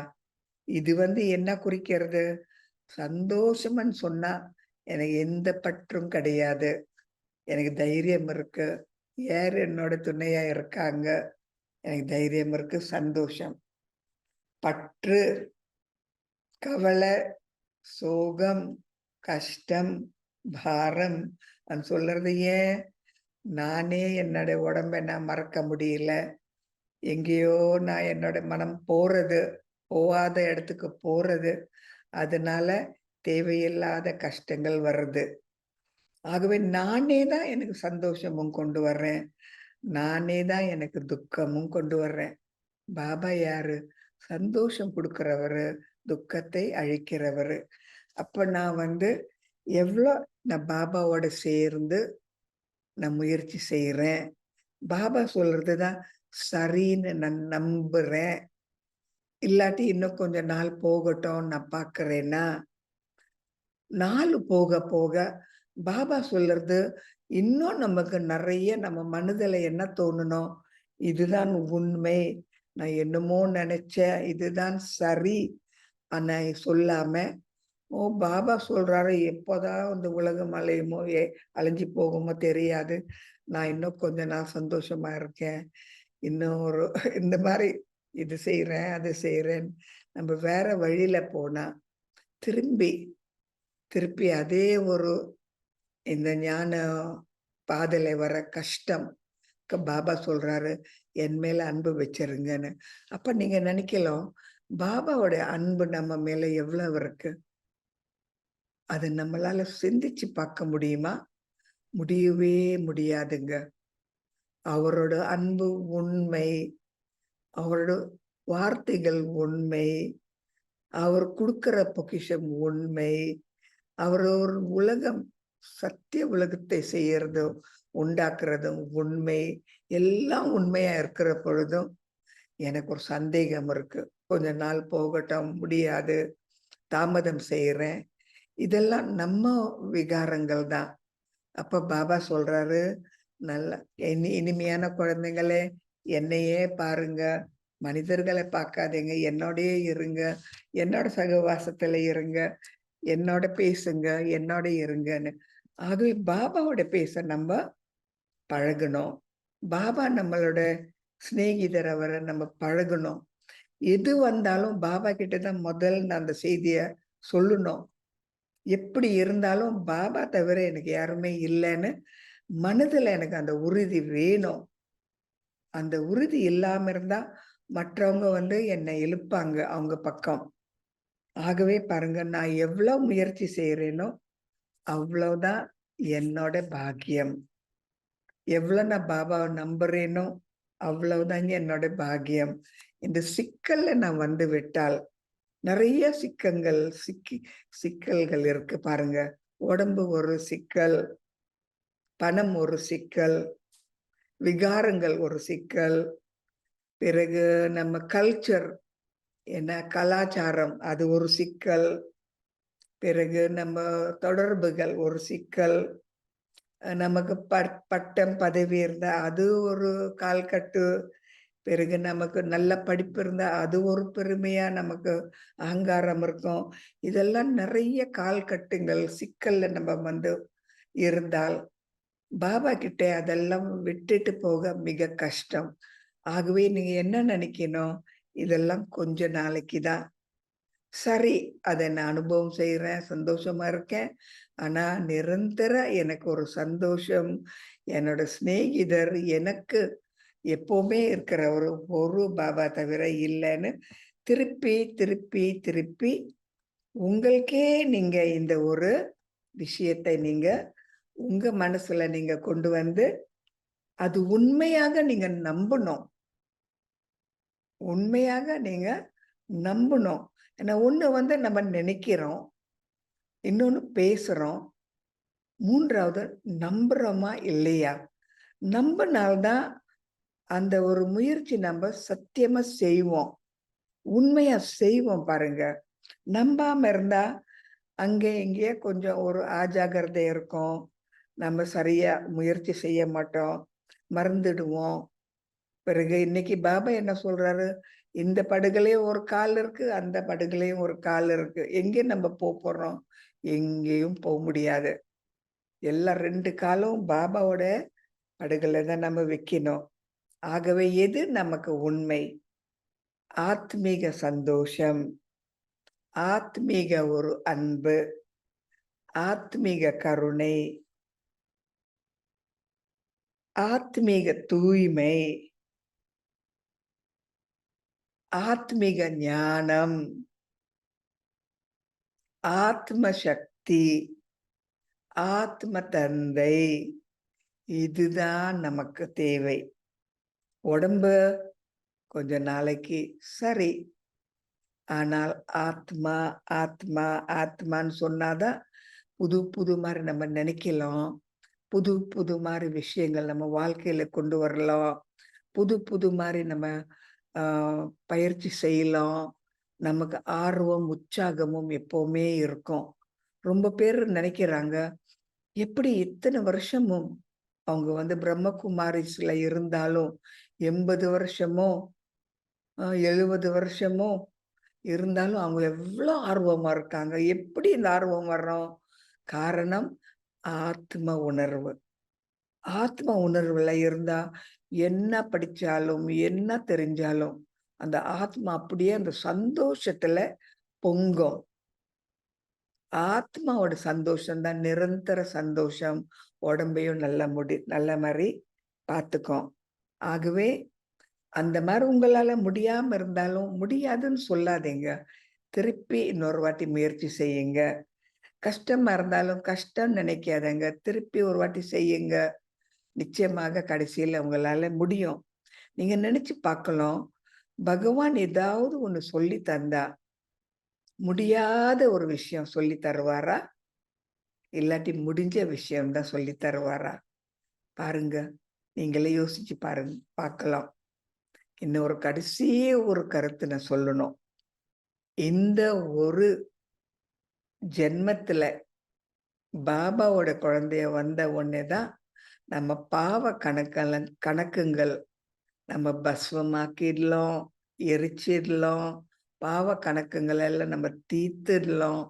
இது வந்து என்ன குறிக்கிறது? சந்தோஷம்ன்னு சொன்னா, எனக்கு எந்த பற்றும் கிடையாது. எனக்கு தைரியம் இருக்கு. யார் என்னோட துணையா இருக்காங்க. எனக்கு தைரியம் இருக்கு, சந்தோஷம். பற்று, கவலை, சோகம், கஷ்டம், பாரம் சொல்றது ஏன்? நானே என்னோட உடம்ப நான் மறக்க முடியல. எங்கேயோ நான் என்னோட மனம் போறது, போகாத இடத்துக்கு போறது. அதனால தேவையில்லாத கஷ்டங்கள் வருது. ஆகவே நானே தான் எனக்கு சந்தோஷமும் கொண்டு வர்றேன். நானே தான் எனக்கு துக்கமும் கொண்டு வர்றேன். பாபா யாரு? சந்தோஷம் குடுக்கிறவரு, துக்கத்தை அழிக்கிறவரு. அப்ப நான் வந்து எவ்ளோ நான் பாபாவோட சேர்ந்து நான் முயற்சி செய்றேன். பாபா சொல்றது தான் சரின்னு நான் நம்புறேன். இல்லாட்டி இன்னும் கொஞ்ச நாள் போகட்டும் நான் பார்க்கிறேன்னா, நாள் போக போக பாபா சொல்றது இன்னும் நமக்கு நெறைய நம்ம மனதுல என்ன தோணணும்? இதுதான் உண்மை. நான் என்னமோ நெனச்சேன். இதுதான் சரி. ஆனா சொல்லாம, ஓ! பாபா சொல்றாரு எப்போதான் இந்த உலகம் அலையுமோ, அழிஞ்சு போகுமோ தெரியாது. நான் இன்னும் கொஞ்ச நாள் சந்தோஷமா இருக்கேன். இன்னும் ஒரு இந்த மாரி இது செய்றேன், அது செய்றேன். நம்ம வேற வழியில போனா, திரும்பி திருப்பி அதே ஒரு இந்த ஞான பாதையில வர கஷ்டம். பாபா சொல்றாரு, என் மேல அன்பு வச்சிருங்கன்னு. அப்ப நீங்க நெனைக்கலாம், பாபாவோட அன்பு நம்ம மேல எவ்வளவு இருக்கு? அது நம்மளால சிந்திச்சு பார்க்க முடியுமா? முடியவே முடியாதுங்க. அவரோட அன்பு உண்மை. அவரோட வார்த்தைகள் உண்மை. அவர் குடுக்கிற பொக்கிஷம் உண்மை. அவர் ஒரு சத்திய உலகத்தை செய்யறதும், உண்டாக்குறதும் உண்மை. எல்லாம் உண்மையா இருக்கிற பொழுதும், எனக்கு ஒரு சந்தேகம் இருக்கு. கொஞ்ச நாள் போகட்டும், முடியாது. தாமதம் செய்றேன். இதெல்லாம் நம்ம விகாரங்கள் தான். அப்ப பாபா சொல்றாரு, நல்ல இனிமையான குழந்தைங்களே, என்னையே பாருங்க. மனிதர்களை பார்க்காதீங்க, என்னோடயே இருங்க, என்னோட சகவாசத்துல இருங்க, என்னோட பேசுங்க, என்னோட இருங்கன்னு. ஆகவே பாபாவோட பேச நம்ம பழகணும். பாபா நம்மளோட சிநேகிதர், அவரை நம்ம பழகணும். எது வந்தாலும் பாபா கிட்ட தான் முதல்ல அந்த செய்திய சொல்லணும். எப்படி இருந்தாலும் பாபா தவிர எனக்கு யாருமே இல்லைன்னு மனதுல எனக்கு அந்த உறுதி வேணும். அந்த உறுதி இல்லாம இருந்தா மற்றவங்க வந்து என்னை இழுப்பாங்க அவங்க பக்கம். ஆகவே பாருங்க, நான் எவ்வளவு முயற்சி செய்யறேனோ அவ்வளவுதான் என்னோட பாக்கியம். எவ்வளவு நான் பாபாவை நம்புறேனோ அவ்வளவுதாங்க என்னோட பாக்கியம். இந்த சிக்கல்ல நான் வந்து விட்டால் நிறைய சிக்கல்கள் இருக்கு பாருங்க. உடம்பு ஒரு சிக்கல், பணம் ஒரு சிக்கல், விகாரங்கள் ஒரு சிக்கல், பிறகு நம்ம கல்ச்சர் என்ன கலாச்சாரம் அது ஒரு சிக்கல், பிறகு நம்ம தொடர்புகள் ஒரு சிக்கல், நமக்கு பட்டம் பதவி இருந்தா அது ஒரு கால்கட்டு, பிறகு நமக்கு நல்ல படிப்பு இருந்தா அது ஒரு பெருமையா நமக்கு அகங்காரம் இருக்கும். இதெல்லாம் நிறைய கால்கட்டுங்கள் சிக்கல்ல நம்ம வந்து இருந்தால் பாபா கிட்ட அதெல்லாம் விட்டுட்டு போக மிக கஷ்டம். ஆகவே நீங்க என்ன நினைக்கணும், இதெல்லாம் கொஞ்ச நாளைக்கு தான். சரி, அதை நான் அனுபவம் செய்யறேன், சந்தோஷமா இருக்கேன். ஆனா நிரந்தர எனக்கு ஒரு சந்தோஷம், என்னோட சிநேகிதர் எனக்கு எப்பவுமே இருக்கிற ஒரு பாபா தவிர இல்லைன்னு திருப்பி திருப்பி திருப்பி உங்களுக்கே நீங்க இந்த ஒரு விஷயத்தை நீங்க உங்க மனசுல நீங்க கொண்டு வந்து அது உண்மையாக நீங்க நம்பணும். உண்மையாக நீங்க நம்பணும். ஏன்னா ஒண்ணு வந்து நம்ம நினைக்கிறோம், இன்னொன்னு பேசுறோம், மூன்றாவது நம்புறோமா இல்லையா? நம்பினால்தான் அந்த ஒரு முயற்சி நம்ம சத்தியமா செய்வோம். உண்மையா செய்வோம் பாருங்க. நம்பாம இருந்தா அங்கே இங்கேயே கொஞ்சம் ஒரு அஜாக்கிரதை இருக்கும். நம்ம சரியா முயற்சி செய்ய மாட்டோம், மறந்துடுவோம். பிறகு இன்னைக்கு பாபா என்ன சொல்றாரு, இந்த படகுலயும் ஒரு கால் இருக்கு, அந்த படகுலயும் ஒரு கால் இருக்கு. எங்க நம்ம போறோம்? எங்கேயும் முடியாது. எல்லாம் 2 காலும் பாபாவோட படகுல தான் நம்ம வைக்கணும். ஆகவே எது நமக்கு உண்மை? ஆத்மீக சந்தோஷம், ஆத்மீக ஒரு அன்பு, ஆத்மீக கருணை, ஆத்மீக தூய்மை, ஆத்மீக ஞானம், ஆத்ம சக்தி, ஆத்ம தந்தை, இதுதான் நமக்கு தேவை. உடம்பு கொஞ்ச நாளைக்கு சரி, ஆனால் ஆத்மா ஆத்மா ஆத்மான்னு சொன்னாதான் புது புது மாதிரி நம்ம நினைக்கலாம், புது புது மாதிரி விஷயங்கள் நம்ம வாழ்க்கையில கொண்டு வரலாம், புது புது மாதிரி நம்ம பயிற்சி செய்யலாம். நமக்கு ஆர்வம் உற்சாகமும் எப்பவுமே இருக்கும். ரொம்ப பேர் நினைக்கிறாங்க, எப்படி இத்தனை வருஷமும் அவங்க வந்து பிரம்மகுமாரிஸ்ல இருந்தாலும் 80 வருஷமோ 70 வருஷமோ இருந்தாலும் அவங்க எவ்வளவு ஆர்வமா இருக்காங்க. எப்படி இந்த ஆர்வம் வர்றோம்? காரணம் ஆத்ம உணர்வு. ஆத்ம உணர்வுல இருந்தா என்ன படிச்சாலும் என்ன தெரிஞ்சாலும் அந்த ஆத்மா அப்படியே அந்த சந்தோஷத்துல பொங்கும். ஆத்மாவோட சந்தோஷம் தான் நிரந்தர சந்தோஷம். உடம்பையும் நல்ல மாதிரி பார்த்துக்கும். ஆகவே அந்த மாதிரி உங்களால முடியாம இருந்தாலும் முடியாதுன்னு சொல்லாதீங்க. திருப்பி இன்னொரு வாட்டி முயற்சி செய்யுங்க. கஷ்டமா இருந்தாலும் கஷ்டம் நினைக்காதங்க. திருப்பி ஒரு வாட்டி செய்யுங்க. நிச்சயமாக கடைசியில உங்களால முடியும். நீங்க நினைச்சு பார்க்கலாம், பகவான் ஏதாவது ஒண்ணு சொல்லி தந்தா முடியாத ஒரு விஷயம் சொல்லி தருவாரா? இல்லாட்டி முடிஞ்ச விஷயம் தான் சொல்லி தருவாரா? பாருங்க, நீங்களே யோசிச்சு பாருங்க, பார்க்கலாம். இன்னும் ஒரு கடைசி ஒரு கருத்து நான் சொல்லணும். இந்த ஒரு ஜென்மத்துல பாபாவோட குழந்தைய வந்த உடனேதான் நம்ம பாவ கணக்குங்கள் நம்ம பஸ்வமாக்கிடலாம், எரிச்சிடலாம். பாவ கணக்குங்கள் எல்லாம் நம்ம தீர்த்துடலாம்.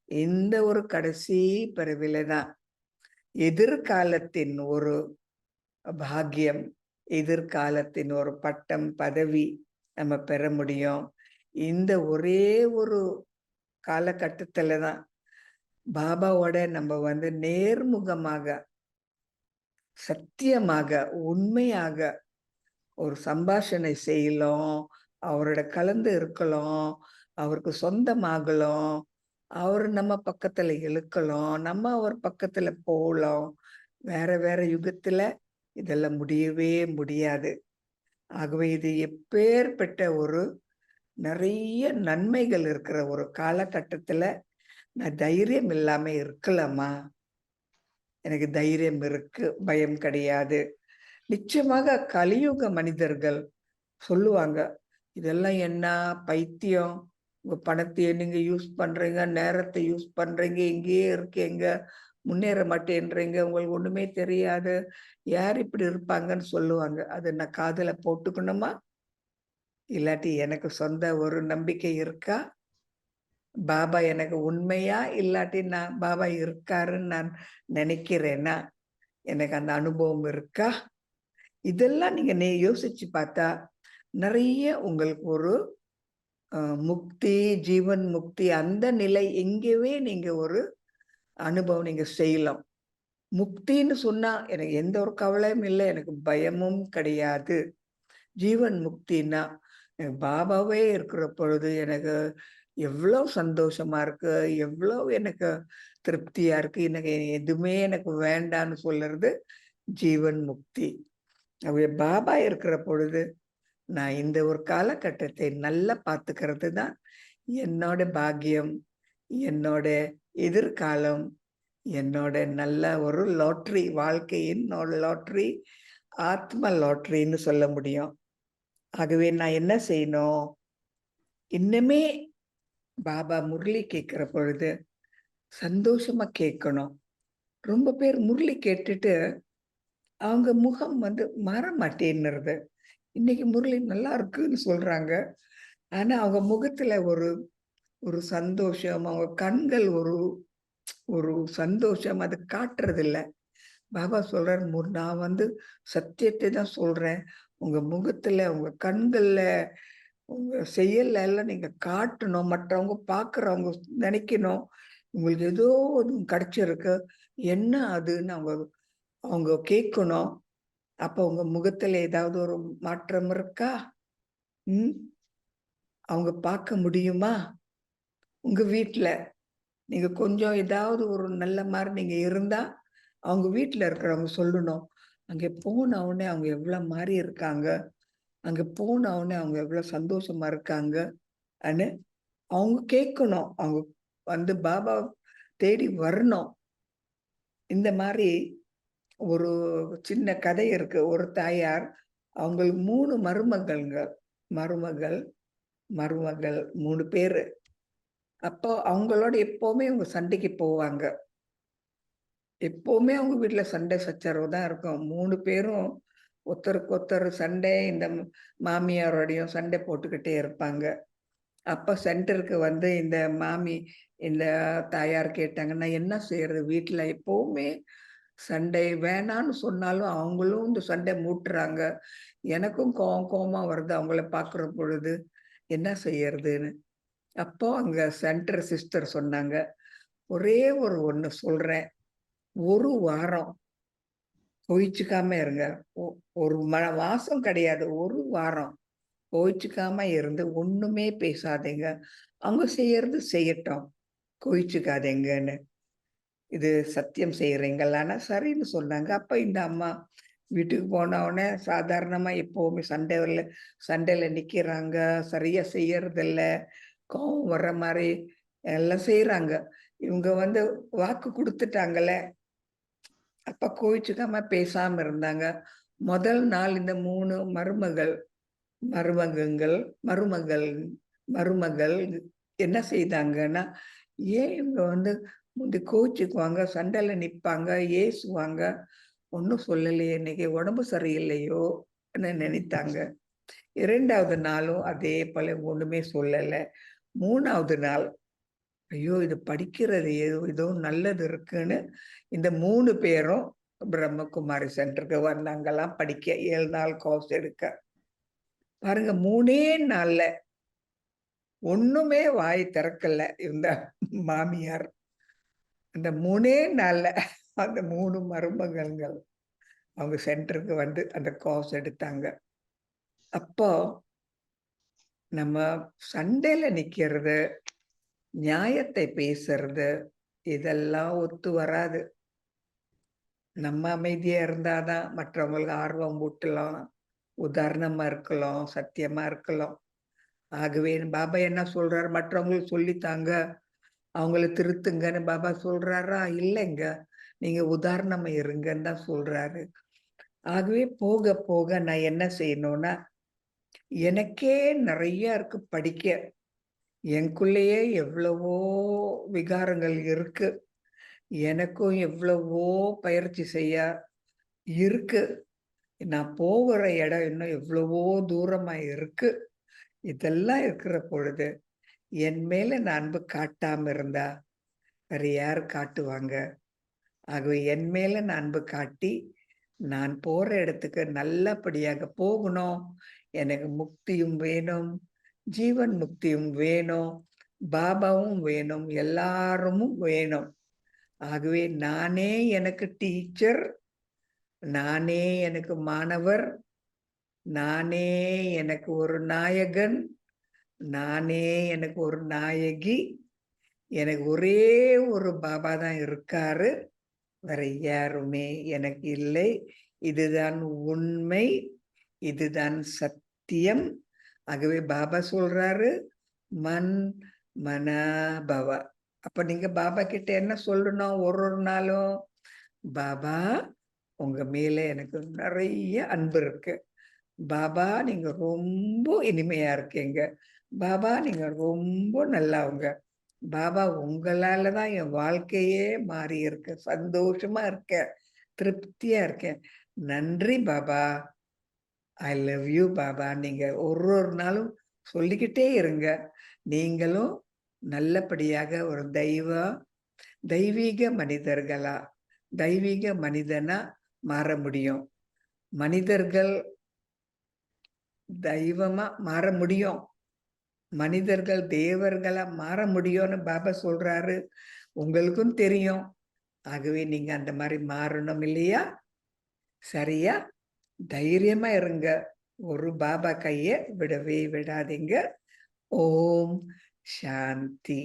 இந்த ஒரு கடைசி பிறவில தான் எதிர்காலத்தின் ஒரு பாக்கியம், எதிர்காலத்தின் ஒரு பட்டம், பதவி நம்ம பெற முடியும். இந்த ஒரே ஒரு காலகட்டத்துல தான் பாபாவோட நம்ம வந்து நேர்முகமாக, சத்தியமாக, உண்மையாக ஒரு சம்பாஷணை செய்யலாம். அவரோட கலந்து இருக்கலாம். அவருக்கு சொந்தமாகலாம். அவரு நம்ம பக்கத்துல இழுக்கலாம். நம்ம அவர் பக்கத்துல போலாம். வேற வேற யுகத்துல இதெல்லாம் முடியவே முடியாது. ஆகவே இது எப்பேர்ப்பட்ட ஒரு நிறைய நன்மைகள் இருக்கிற ஒரு காலகட்டத்துல நான் தைரியம் இல்லாம இருக்கலாமா? எனக்கு தைரியம் இருக்கு. பயம் கிடையாது. நிச்சயமாக கலியுக மனிதர்கள் சொல்லுவாங்க. இதெல்லாம் என்ன பைத்தியம். உங்க பணத்தைய நீங்க யூஸ் பண்றீங்க, நேரத்த யூஸ் பண்றீங்க, இங்கேயே இருக்கீங்க, முன்னேற மாட்டேன்றீங்க, உங்களுக்கு ஒண்ணுமே தெரியாது. யார் இப்படி இருப்பாங்கன்னு சொல்லுவாங்க. அத நான் காதுல போட்டுக்கணுமா? இல்லாட்டி எனக்கு சொந்த ஒரு நம்பிக்கை இருக்கா? பாபா எனக்கு உண்மையா? இல்லாட்டி நான் பாபா இருக்காருன்னு நான் நினைக்கிறேனா? எனக்கு அந்த அனுபவம் இருக்கா? இதெல்லாம் நீங்க யோசிச்சு பார்த்தா, நெறைய உங்களுக்கு ஒரு முக்தி, ஜீவன் முக்தி அந்த நிலை எங்கேயே நீங்க ஒரு அனுபவம் நீங்க செய்யலாம். முக்தின்னு சொன்னா எனக்கு எந்த ஒரு கவலையும் இல்ல. எனக்கு பயமும் கிடையாது. ஜீவன் முக்தின்னா, எனக்கு பாபாவே இருக்கிற பொழுது எனக்கு எவ்ளோ சந்தோஷமா இருக்கு. எவ்ளோ எனக்கு திருப்தியா இருக்கு. எனக்கு எதுவுமே எனக்கு வேண்டான்னு சொல்றது ஜீவன் முக்தி. பாபா இருக்கிற பொழுது நான் இந்த ஒரு காலகட்டத்தை நல்லா பார்த்துக்கிறது தான் என்னோட பாக்கியம், என்னோட எதிர்காலம், என்னோட நல்ல ஒரு லாட்டரி, வாழ்க்கையின் ஒரு லாட்டரி, ஆத்ம லாட்டரின்னு சொல்ல முடியும். ஆகவே நான் என்ன செய்யணும்? இன்னுமே பாபா முரளி கேட்கிற பொழுது சந்தோஷமா கேட்கணும். ரொம்ப பேர் முரளி கேட்டுட்டு அவங்க முகம் வந்து மாற மாட்டேன்னுறது. இன்னைக்கு முரளி நல்லா இருக்குன்னு சொல்றாங்க. ஆனா அவங்க முகத்துல ஒரு ஒரு சந்தோஷம், அவங்க கண்கள் ஒரு ஒரு சந்தோஷம் அது காட்டுறதில்ல. பாபா சொல்றாரு, நான் வந்து சத்தியத்தை தான் சொல்றேன். உங்க முகத்துல, உங்க கண்கள்ல, உங்க செயல்ல எல்லாம் நீங்க காட்டணும். மற்றவங்க பார்க்குறவங்க நினைக்கணும். உங்களுக்கு ஏதோ ஒண்ணு கிடைச்சிருக்கு. என்ன அதுன்னு அவங்க அவங்க கேட்கணும். அப்ப உங்க முகத்துல ஏதாவது ஒரு மாற்றம் இருக்கா? ம். அவங்க பார்க்க முடியுமா? உங்க வீட்ல நீங்க கொஞ்சம் ஏதாவது ஒரு நல்ல மாரி நீங்க இருந்தா, அவங்க வீட்ல இருக்கிறவங்க சொல்லணும். அங்க போன உடனே அவங்க எவ்வளோ மாறி இருக்காங்க. அங்க போன உடனே அவங்க எவ்வளோ சந்தோஷமா இருக்காங்க. அன்னு அவங்க கேட்கணும். அவங்க வந்து பாபா தேடி வரணும். இந்த மாரி ஒரு சின்ன கதை இருக்கு. ஒரு தாயார் அவங்களுக்கு 3 மருமகள்ங்க. மருமகள், மருமகள் 3 பேரு. அப்போ அவங்களோட எப்பவுமே இவங்க சண்டைக்கு போவாங்க. எப்பவுமே அவங்க வீட்ல சண்டை சச்சரவு தான் இருக்கும். 3 பேரும் ஒருத்தருக்கு ஒருத்தர் சண்டை, இந்த மாமியாரோடையும் சண்டை போட்டுக்கிட்டே இருப்பாங்க. அப்ப சென்டருக்கு வந்து இந்த மாமி, இந்த தாயார் கேட்டாங்க, "நான் என்ன செய்யறது? வீட்ல எப்பவுமே சண்டை வேணான்னு சொன்னாலும் அவங்களும் இந்த சண்டை மூட்டுறாங்க. எனக்கும் கோவம் கோவமா வருது அவங்கள பார்க்குற பொழுது. என்ன செய்யறதுன்னு?" அப்போ அங்க சென்டர் சிஸ்டர் சொன்னாங்க, "ஒரே ஒண்ணு சொல்றேன். 1 வாரம் கோவிச்சுக்காம இருங்க. ஒ ஒரு மாசம் கிடையாது. 1 வாரம் கோவிச்சுக்காம இருந்து ஒண்ணுமே பேசாதீங்க. அவங்க செய்யறது செய்யட்டும். கோவிச்சுக்காதீங்கன்னு. இது சத்தியம் செய்றீங்களான்னா, சரின்னு சொன்னாங்க. அப்ப இந்த அம்மா வீட்டுக்கு போன உடனே சாதாரணமா எப்பவுமே சண்டையில நிக்கிறாங்க. சரியா செய்யறதில்ல. கோவம் வர்ற மாரி எல்லாம் செய்றாங்க. இவங்க வந்து வாக்கு குடுத்துட்டாங்கல்ல. அப்ப கோவிச்சுக்காம பேசாம இருந்தாங்க. முதல் நாள் இந்த 3 மருமகள் மருமகங்கள் மருமகள் மருமகள் என்ன செய்தாங்கன்னா, ஏன் இவங்க வந்து முந்தி கோவிச்சுக்குவாங்க, சண்டையில நிப்பாங்க, ஏசுவாங்க. ஒண்ணும் சொல்லலையே இன்னைக்கு உடம்பு சரியில்லையோன்னு நினைத்தாங்க. 2வது நாளும் அதே போல ஒண்ணுமே சொல்லல. 3வது நாள், ஐயோ! இது படிக்கிறது ஏதோ நல்லது இருக்குன்னு இந்த 3 பேரும் பிரம்மகுமாரி சென்டருக்கு வந்தாங்களாம் படிக்க. 7 நாள் கோர்ஸ் எடுக்க. பாருங்க 3ஏ நாள்ல ஒண்ணுமே வாய் திறக்கல இந்த மாமியார். அந்த 3ஏ நாள்ல அந்த 3 மருமகள்கள் அவங்க சென்டருக்கு வந்து அந்த கோர்ஸ் எடுத்தாங்க. அப்போ நம்ம சண்டையில நிக்கிறது, நியாயத்தை பேசுறது, இதெல்லாம் ஒத்து வராது. நம்ம அமைதியா இருந்தா தான் மற்றவங்களுக்கு ஆர்வம் ஊட்டலாம், உதாரணமா இருக்கலாம், சத்தியமா இருக்கலாம். ஆகவே பாபா என்ன சொல்றாரு, மற்றவங்களுக்கு சொல்லித்தாங்க, அவங்கள திருத்துங்கன்னு பாபா சொல்றாரா? இல்லைங்க. நீங்க உதாரணமா இருங்கன்னு தான் சொல்றாரு. ஆகவே போக போக நான் என்ன செய்யணும்னா, எனக்கே நெறைய இருக்கு படிக்க. எனக்குள்ளேயே எவ்வளவோ விகாரங்கள் இருக்கு. எனக்கும் எவ்வளவோ பயிற்சி செய்ய இருக்கு. நான் போகிற இடம் இன்னும் எவ்வளவோ தூரமா இருக்கு. இதெல்லாம் இருக்கிற பொழுது, என் மேல நான் அன்பு காட்டாம இருந்தா, வேற யார் காட்டுவாங்க? ஆகவே என் மேல நான் அன்பு காட்டி, நான் போற இடத்துக்கு நல்லபடியாக போகணும். எனக்கு முக்தியும் வேணும், ஜீவன் முக்தியும் வேணும், பாபாவும் வேணும், எல்லாருமும் வேணும். ஆகவே நானே எனக்கு டீச்சர், நானே எனக்கு மாணவர், நானே எனக்கு ஒரு நாயகன், நானே எனக்கு ஒரு நாயகி. எனக்கு ஒரே ஒரு பாபா தான் இருக்காரு. வேற யாருமே எனக்கு இல்லை. இதுதான் உண்மை. இதுதான் சத்தியம். ஆகவே பாபா சொல்றாரு, மன் மனா பவ. அப்ப நீங்க பாபா கிட்ட என்ன சொல்லணும் ஒரு ஒரு நாளும்? பாபா, உங்க மேல எனக்கு நெறைய அன்பு இருக்கு. பாபா, நீங்க ரொம்ப இனிமையா இருக்கீங்க. பாபா, நீங்க ரொம்ப நல்லவங்க. பாபா, உங்களால தான் என் வாழ்க்கையே மாறி இருக்கு. சந்தோஷமா இருக்கேன். திருப்தியா இருக்கேன். நன்றி Baba. I love you Baba. நீங்க ஒரு ஒரு நாளும் சொல்லிக்கிட்டே இருங்க. நீங்களும் நல்லபடியாக ஒரு தெய்வீக மனிதர்களா, தெய்வீக மனிதனா மாற முடியும். மனிதர்கள் தெய்வமா மாற முடியும். மனிதர்கள் தேவர்களா மாற முடியும்னு பாபா சொல்றாரு. உங்களுக்கும் தெரியும். ஆகவே நீங்க அந்த மாரி மாறணும் இல்லையா? சரியா? தைரியமா இருங்க. ஒரு பாபா கைய விடவே விடாதீங்க. ஓம் சாந்தி.